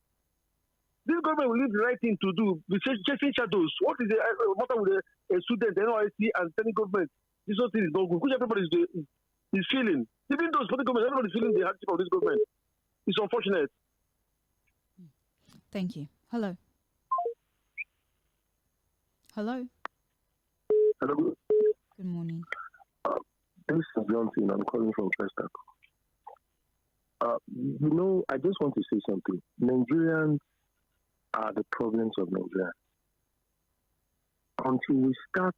This government will leave the right thing to do. Be chasing shadows. What is the matter with a student, the NYC, and telling government this whole thing is not good? Which everybody is feeling. Even those political government, everybody is feeling the hardship of this government. It's unfortunate. Thank you. Hello. Hello. Good morning. This is Johnson. I'm calling from Festac. I just want to say something. Nigerians are the problems of Nigeria. Until we start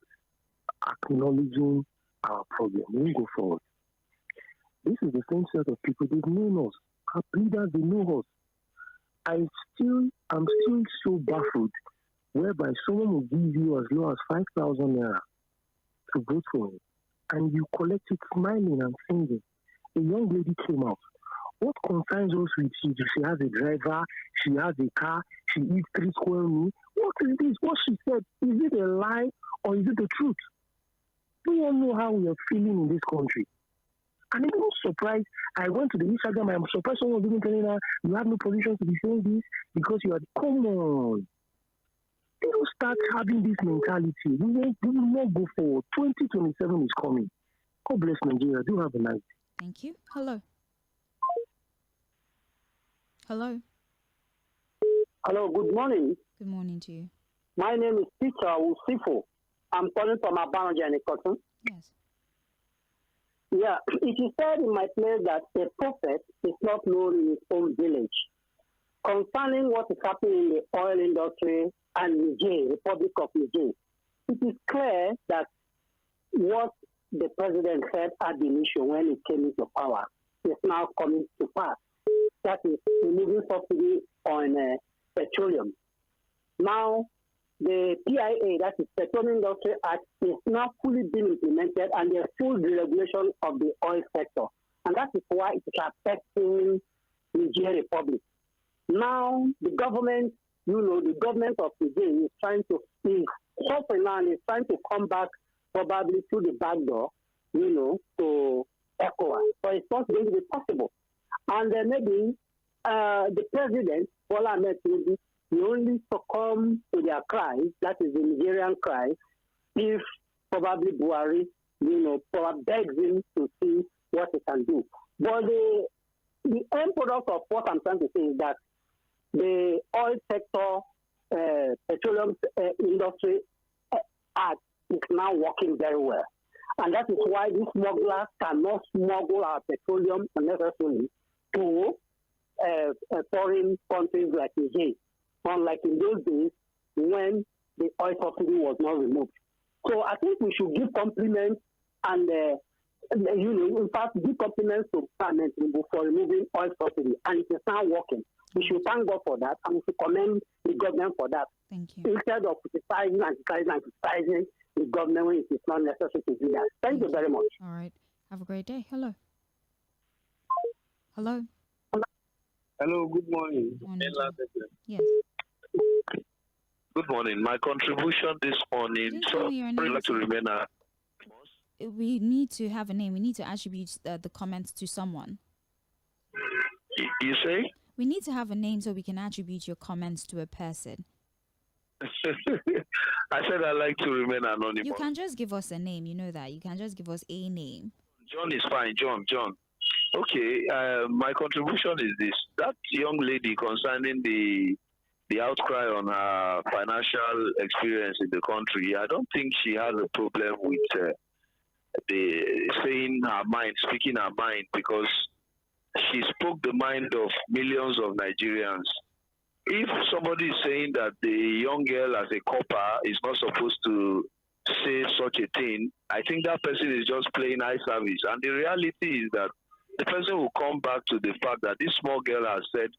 acknowledging our problem, we go forward. This is the same set of people. They've known us. Our leaders, they know us. I'm still so baffled whereby someone will give you as low as 5,000 naira to vote for him, and you collect it smiling and singing. A young lady came out. What concerns us with she? She has a driver, she has a car, she eats 3 square meals. What is this? What she said, is it a lie or is it the truth? We all know how we are feeling in this country. And I'm surprised. I went to the Instagram, I'm surprised someone was even telling her, you have no position to be saying this because you are, come on. They don't start having this mentality. We will not go forward. 2027 is coming. God bless Nigeria. Do have a night. Thank you. Hello. Hello, good morning. Good morning to you. My name is Mʃɪɪ Sifo. I'm calling from Abanoja in Ikoton. Yes. Yeah, it is said in my place that a prophet is not known in his own village. Concerning what is happening in the oil industry and Niger, Republic of Niger, it is clear that what the president said at the initial when he came into power is now coming to pass. That is removing subsidy on petroleum. Now, the PIA, that is Petroleum Industry Act, is now fully being implemented and there's full deregulation of the oil sector. And that is why it is affecting Niger Republic. Now, the government, the government of Niger is trying to is trying to come back probably through the back door, to ECOWAS. So it's not going to be possible. And then maybe the president, Bola Ahmed Tinubu, will only succumb to their cry, that is the Nigerian cry, if probably Buhari, probably begs him to see what he can do. But the end product of what I'm trying to say is that the oil sector, petroleum industry act is now working very well. And that is why these smugglers cannot smuggle our petroleum unnecessarily to foreign countries like Niger, unlike in those days when the oil subsidy was not removed. So I think we should give compliments and, in fact, give compliments to Parliament for removing oil subsidy, and it is now working. We should thank God for that, and we should commend the government for that. Thank you. Instead of criticizing the government when it is not necessary to do that. Thank you very much. All right. Have a great day. Hello. Hello. Hello, good morning. Yes. Good morning. My contribution this morning, so I would like to remain We need to have a name. We need to attribute the comments to someone. You say? We need to have a name so we can attribute your comments to a person. I said I'd like to remain anonymous. You can just give us a name. You know that. You can just give us a name. John is fine. John. Okay, my contribution is this. That young lady concerning the outcry on her financial experience in the country, I don't think she has a problem with the saying her mind, speaking her mind, because she spoke the mind of millions of Nigerians. If somebody is saying that the young girl as a copper is not supposed to say such a thing, I think that person is just playing eye service. And the reality is that the person will come back to the fact that this small girl has said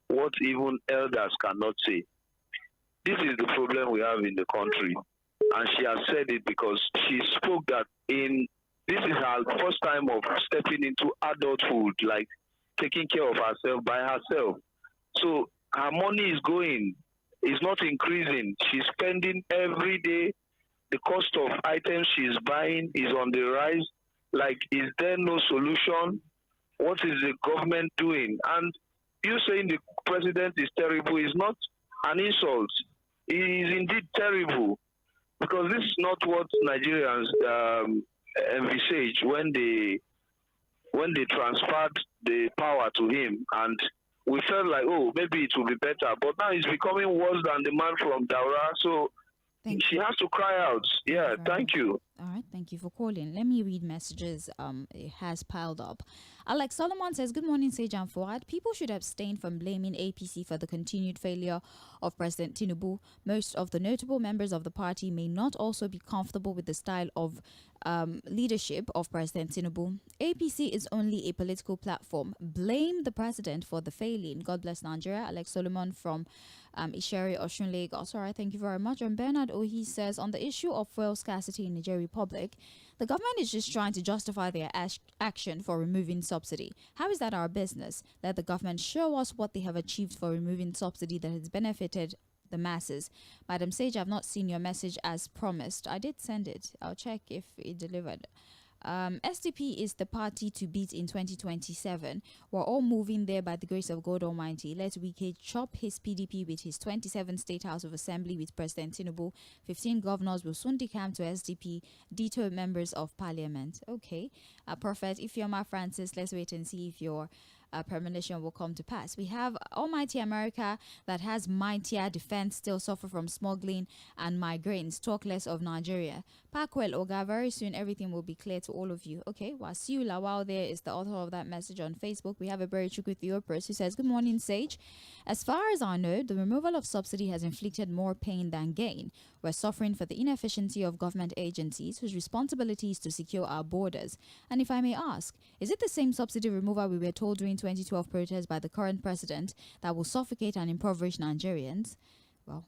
what even elders cannot say. This is the problem we have in the country. And she has said it because she spoke that this is her first time of stepping into adulthood, like taking care of herself by herself. So her money is not increasing. She's spending every day. The cost of items she's buying is on the rise. Like, is there no solution? What is the government doing? And you saying the president is terrible is not an insult. He is indeed terrible, because this is not what Nigerians envisage when they transferred the power to him, and we felt like, oh, maybe it will be better. But now it's becoming worse than the man from Daura. So she has to cry out. Yeah, thank you. All right, thank you for calling. Let me read messages. It has piled up. Alex Solomon says, good morning, Sage and Fuad. People should abstain from blaming APC for the continued failure of President Tinubu. Most of the notable members of the party may not also be comfortable with the style of leadership of President Tinubu. APC is only a political platform. Blame the president for the failing. God bless Nigeria. Alex Solomon from Isheri, Osun, Lagos. All right, thank you very much. And Bernard Ohi says, on the issue of fuel scarcity in Nigeria Republic, the government is just trying to justify their action for removing subsidy. How is that our business? Let the government show us what they have achieved for removing subsidy that has benefited the masses. Madam Sage, I've not seen your message as promised. I did send it. I'll check if it delivered. SDP is the party to beat in 2027. We're all moving there by the grace of God Almighty. Let Wike chop his PDP with his 27 State House of Assembly with President Tinubu. 15 governors will soon decamp to SDP, ditto members of Parliament. Okay. Prophet Ifeoma Francis, let's wait and see if your premonition will come to pass. We have Almighty America that has mightier defense still suffer from smuggling and migraines. Talk less of Nigeria. Pakwell Oga, very soon everything will be clear to all of you. Okay, Wasiu Lawal there is the author of that message on Facebook. We have a very Tʀᴇɪᴅs who says, good morning, Sage. As far as I know, the removal of subsidy has inflicted more pain than gain. We're suffering for the inefficiency of government agencies whose responsibility is to secure our borders. And if I may ask, is it the same subsidy removal we were told during 2012 protests by the current president that will suffocate and impoverish Nigerians? Well,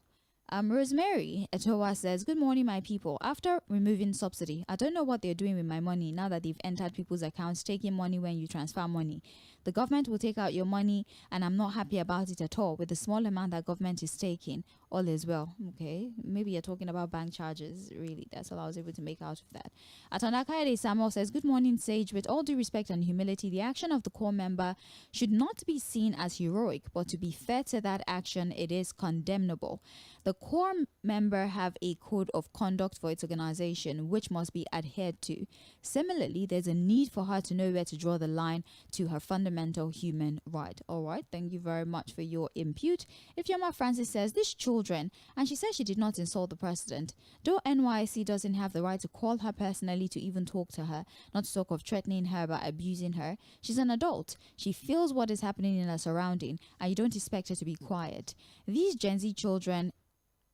Rosemary Etowa says, good morning, my people. After removing subsidy, I don't know what they're doing with my money now that they've entered people's accounts, taking money when you transfer money. The government will take out your money, and I'm not happy about it at all. With the small amount that government is taking, all is well. Okay, maybe you're talking about bank charges. Really, that's all I was able to make out of that. Atonakaide Samuel says, good morning, Sage. With all due respect and humility, the action of the core member should not be seen as heroic, but to be fair to that action, it is condemnable. The core member have a code of conduct for its organization, which must be adhered to. Similarly, there's a need for her to know where to draw the line to her fundamental fundamental human right. All right, thank you very much for your input. Ifeoma Francis says, these children, and she says she did not insult the president. Though NYC doesn't have the right to call her personally to even talk to her, not to talk of threatening her by abusing her, she's an adult. She feels what is happening in her surrounding, and you don't expect her to be quiet. These Gen Z children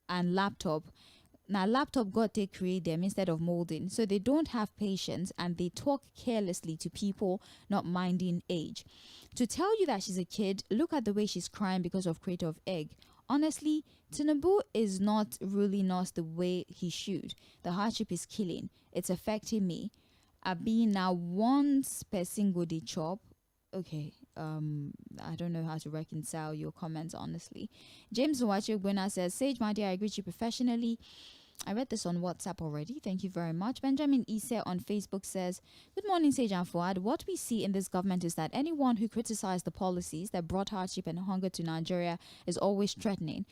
and laptop God they create them instead of molding, so they don't have patience and they talk carelessly to people not minding age. To tell you that she's a kid, look at the way she's crying because of crate of egg. Honestly, Tinubu is not ruling us the way he should. The hardship is killing. It's affecting me. I've been now once per single day chop. Okay, I don't know how to reconcile your comments, honestly. James Nwachegwena says, Sage, my dear, I greet you professionally. I read this on WhatsApp already. Thank you very much. Benjamin Ise on Facebook says, good morning, Sage and Fuad. What we see in this government is that anyone who criticized the policies that brought hardship and hunger to Nigeria is always threatening.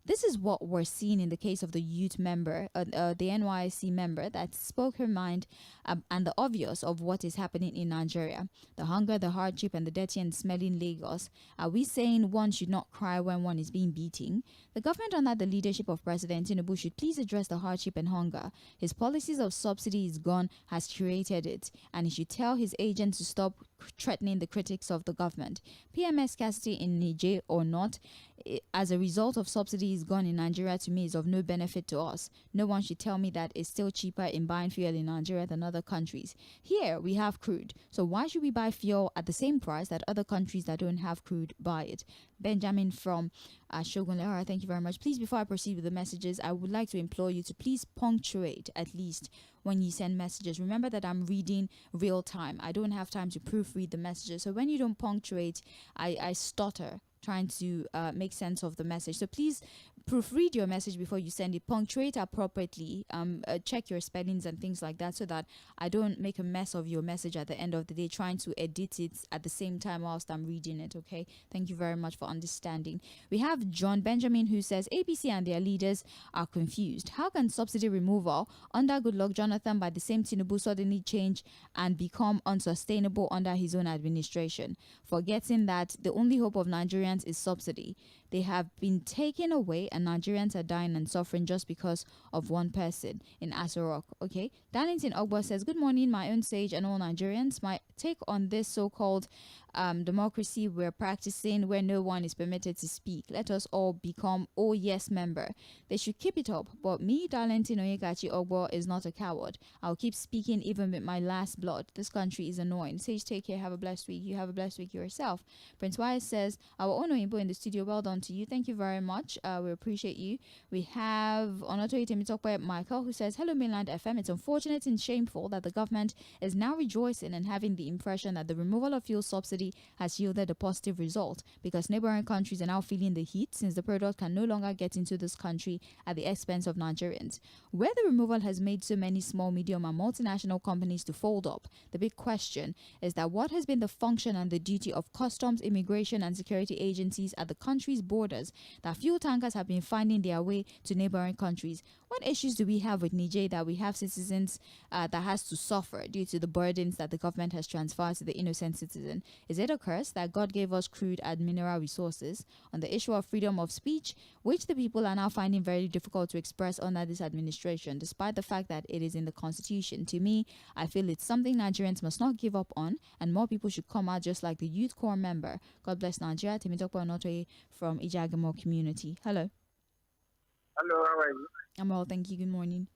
This is what we're seeing in the case of the youth member, the NYC member that spoke her mind and the obvious of what is happening in Nigeria. The hunger, the hardship, and the dirty and smelling Lagos. Are we saying one should not cry when one is being beaten? The government under the leadership of President Tinubu should please address the hardship and hunger. His policies of subsidy is gone, has created it, and he should tell his agents to stop threatening the critics of the government. PMS scarcity in Niger or not, as a result of subsidies gone in Nigeria, to me is of no benefit to us. No one should tell me that it's still cheaper in buying fuel in Nigeria than other countries. Here we have crude, so why should we buy fuel at the same price that other countries that don't have crude buy it? Benjamin from Shogunlera, thank you very much. Please, before I proceed with the messages, I would like to implore you to please punctuate at least when you send messages. Remember that I'm reading real time. I don't have time to proofread the messages. So when you don't punctuate, I stutter trying to make sense of the message. So please proofread your message before you send it. Punctuate appropriately. Check your spellings and things like that so that I don't make a mess of your message at the end of the day trying to edit it at the same time whilst I'm reading it, okay? Thank you very much for understanding. We have John Benjamin who says, APC and their leaders are confused. How can subsidy removal under Goodluck Jonathan by the same Tinubu suddenly change and become unsustainable under his own administration? Forgetting that the only hope of Nigerians is subsidy. They have been taken away and Nigerians are dying and suffering just because of one person in Aso Rock. Okay. Darlington Ogbo says, good morning, my own Sage and all Nigerians. My take on this so-called democracy we're practicing where no one is permitted to speak. Let us all become oh yes member. They should keep it up. But me, Darlington Oyekachi Ogbo, is not a coward. I'll keep speaking even with my last blood. This country is annoying. Sage, take care. Have a blessed week. You have a blessed week yourself. Prince Wise says, our own Oyinbo in the studio. Well done to you. Thank you very much. We appreciate you. We have Onotoyi Temitokwe Michael who says, hello mainland FM. It's unfortunate and shameful that the government is now rejoicing and having the impression that the removal of fuel subsidy has yielded a positive result because neighboring countries are now feeling the heat since the product can no longer get into this country at the expense of Nigerians. Where the removal has made so many small, medium and multinational companies to fold up, the big question is that what has been the function and the duty of customs, immigration and security agencies at the country's borders that fuel tankers have been finding their way to neighboring countries? What issues do we have with Niger that we have citizens that has to suffer due to the burdens that the government has transferred to the innocent citizen? Is it a curse that God gave us crude and mineral resources? On the issue of freedom of speech, which the people are now finding very difficult to express under this administration, despite the fact that it is in the constitution. To me, I feel it's something Nigerians must not give up on, and more people should come out just like the youth corps member. God bless Nigeria. Temitokwe Onotoye from Ijagamo community. Hello. Hello, how are you? I'm well, thank you. Good morning.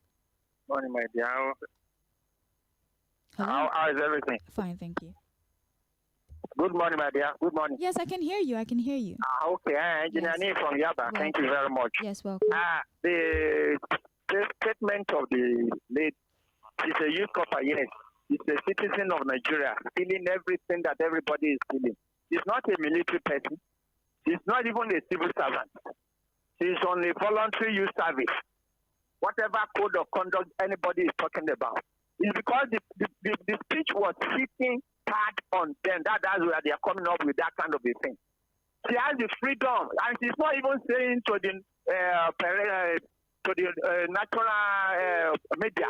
Morning, my dear. Hello? How is everything? Fine, thank you. Good morning, my dear. Good morning. Yes, I can hear you. I can hear you. Okay, Engineer Yes. from Yaba. Thank you very much. Yes, welcome. The statement of the late, she's a youth copper, yes. She's a citizen of Nigeria, feeling everything that everybody is feeling. She's not a military person. She's not even a civil servant. She's on a voluntary youth service. Whatever code of conduct anybody is talking about, is because the speech was hitting hard on them. That's where they are coming up with that kind of a thing. She has the freedom, and she's not even saying to the natural media.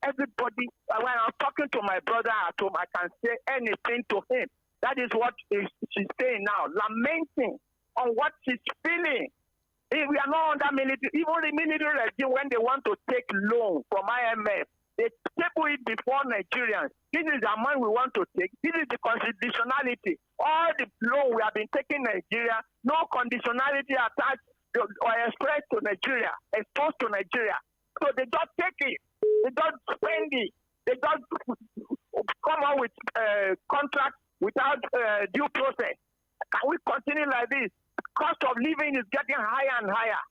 Everybody, when I'm talking to my brother at home, I can say anything to him. That is what she's saying now, lamenting on what she's feeling. If we are not under military, even the military regime, when they want to take loan from IMF, they table it before Nigerians. This is the amount we want to take. This is the conditionality. All the loan we have been taking in Nigeria, no conditionality attached or expressed to Nigeria, exposed to Nigeria. So they just take it. They just spend it. They just come out with contracts without due process. Can we continue like this? Cost of living is getting higher and higher.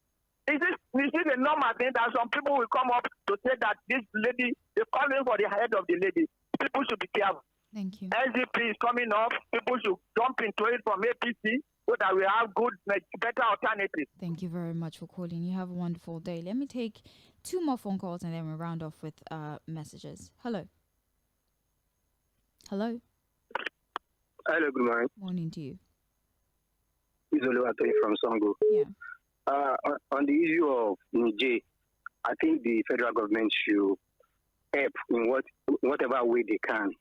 Is this a normal thing that some people will come up to say that this lady, they're calling for the head of the lady? People should be careful. Thank you. SDP is coming up. People should jump into it from APC so that we have good, better alternatives. Thank you very much for calling. You have a wonderful day. Let me take 2 more phone calls and then we'll round off with messages. Hello. Hello. Hello, good morning. Morning to you. It's Oluwatoyin from Songo. Yeah. On the issue of Niger, I think the federal government should help in whatever way they can.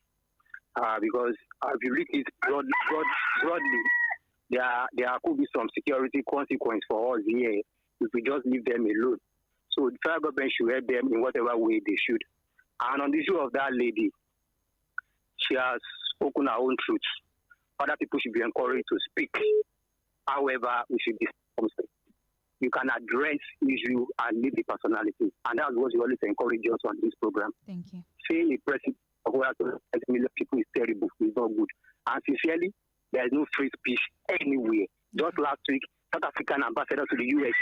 Because if you read it broadly, there could be some security consequence for us here if we just leave them alone. So the federal government should help them in whatever way they should. And on the issue of that lady, she has spoken her own truth. Other people should be encouraged to speak. However, we should be circumspect. You can address issue and leave the personality. And that's what you always encourage us on this program. Thank you. Saying a president of 1 million people is terrible, is not good. And sincerely, there is no free speech anywhere. Just last week, South African ambassador to the US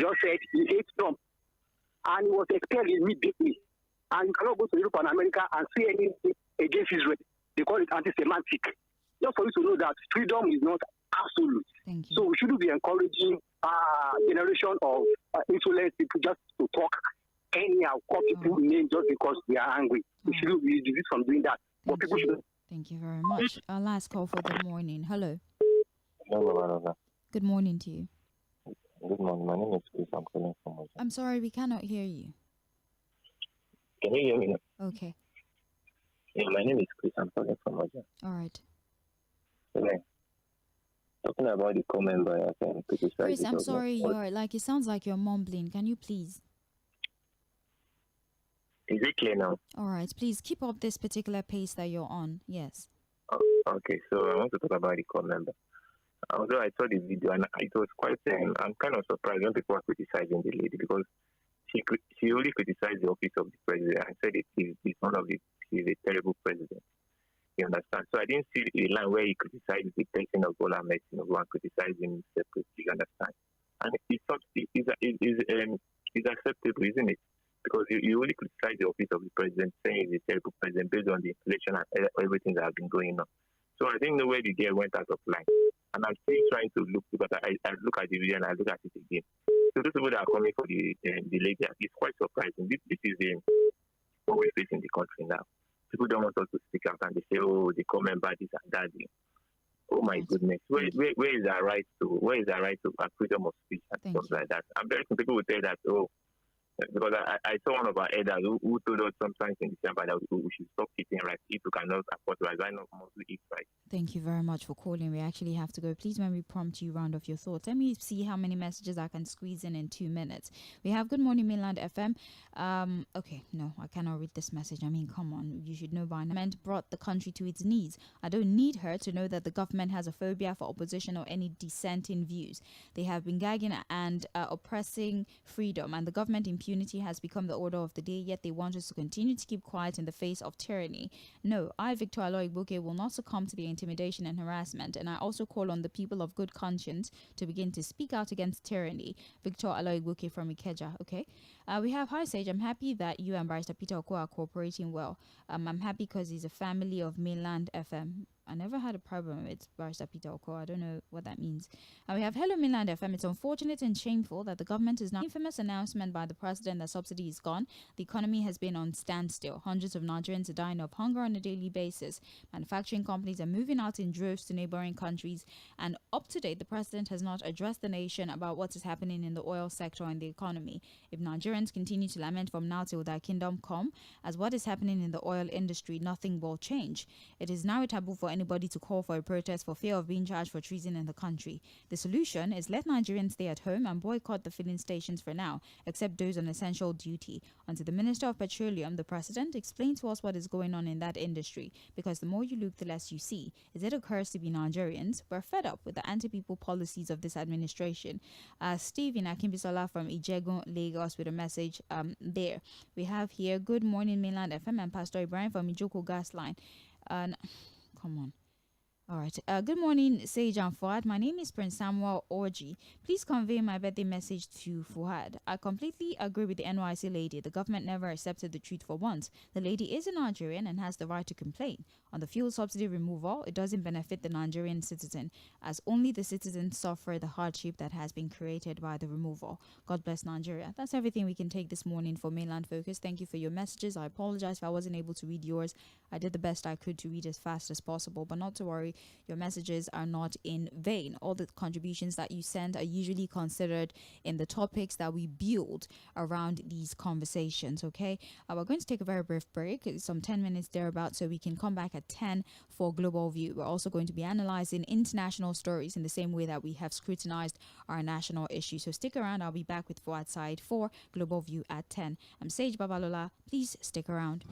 just said he hates Trump. And he was expelled immediately. And you cannot go to Europe and America and say anything against Israel. They call it anti-Semitic. Just for you to know that freedom is not absolute. So we shouldn't be encouraging generation of insolent people just to talk anyhow, call people names just because they are angry. We shouldn't be reduced from doing that. But people should. Thank you very much. Our last call for the morning. Hello. Hello. Good morning to you. Good morning. My name is Chris. I'm calling from Oja. I'm sorry, we cannot hear you. Can you hear me now? Okay. Yeah, my name is Chris. I'm calling from Oja. All right. Okay. Talking about the comment by criticize. Chris, I'm sorry, it sounds like you're mumbling. Can you please? Is it clear now? All right, please keep up this particular pace that you're on. Yes. Oh, okay, so I want to talk about the comment. Although I saw the video and it was quite, I'm kind of surprised when people are criticizing the lady because she only criticized the office of the president and said he's a terrible president. You understand? So I didn't see a line where he criticized the person of Bola Ahmed Tinubu and criticized him separately. You understand? And it's acceptable, isn't it? Because you only criticize the office of the president, saying he's a terrible president based on the inflation and everything that has been going on. So I think the way the girl went out of line. And I'm still trying to look, because I look at the video and I look at it again. So those people that are coming for the lady, it's quite surprising. This is what we're facing in the country now. People don't want us to speak out and they say, oh, they comment about this and that. Oh my goodness. Where is our right to freedom of speech and stuff like that? I'm very some people would say that, because I saw one of our elders who told us sometimes in December that we should stop eating rice. If we cannot afford rice, why not mostly eat rice? Thank you very much for calling. We actually have to go. Please, when we prompt you, round off your thoughts. Let me see how many messages I can squeeze in 2 minutes. We have Good Morning Mainland FM. Okay, no, I cannot read this message. I mean, come on, you should know by now. Brought the country to its knees. I don't need her to know that the government has a phobia for opposition or any dissenting views. They have been gagging and oppressing freedom, and the government impunity has become the order of the day, yet they want us to continue to keep quiet in the face of tyranny. No, I, Mŝɪ Igbokwe, will not succumb to the intimidation and harassment, and I also call on the people of good conscience to begin to speak out against tyranny. Mŝɪ Igbokwe from Ikeja. Okay. We have Hi Sage. I'm happy that you and Barrister Peter Okoh are cooperating well. I'm happy because he's a family of Mainland FM. I never had a problem with Barrister Peter Okoh. I don't know what that means. We have Hello Mainland FM. It's unfortunate and shameful that the government is now infamous announcement by the president that subsidy is gone. The economy has been on standstill. Hundreds of Nigerians are dying of hunger on a daily basis. Manufacturing companies are moving out in droves to neighboring countries. And up to date, the president has not addressed the nation about what is happening in the oil sector and the economy. If Nigerians continue to lament from now till thy kingdom come, as what is happening in the oil industry, nothing will change. It is now a taboo for anybody to call for a protest for fear of being charged for treason in the country. The solution is let Nigerians stay at home and boycott the filling stations for now, except those on essential duty. Until the Minister of Petroleum, the President, explain to us what is going on in that industry, because the more you look, the less you see. Is it a curse to be Nigerians? We're fed up with the anti-people policies of this administration. Stephen Akimbisola from Ijegun, Lagos, with a message there. We have here, good morning, Mainland FM, and Pastor Ibrahim from Ijoko Gas Line. Come on. All right. Good morning, Sage and Fuad. My name is Prince Samuel Orji. Please convey my birthday message to Fuad. I completely agree with the NYC lady. The government never accepted the truth for once. The lady is a Nigerian and has the right to complain. On the fuel subsidy removal, it doesn't benefit the Nigerian citizen, as only the citizens suffer the hardship that has been created by the removal. God bless Nigeria. That's everything we can take this morning for Mainland Focus. Thank you for your messages. I apologize if I wasn't able to read yours. I did the best I could to read as fast as possible, but not to worry. Your messages are not in vain. All the contributions that you send are usually considered in the topics that we build around these conversations, okay? We're going to take a very brief break, some 10 minutes thereabout, so we can come back at 10 for Global View. We're also going to be analyzing international stories in the same way that we have scrutinized our national issues. So stick around. I'll be back with Fuad Side for Global View at 10. I'm Sage Babalola. Please stick around.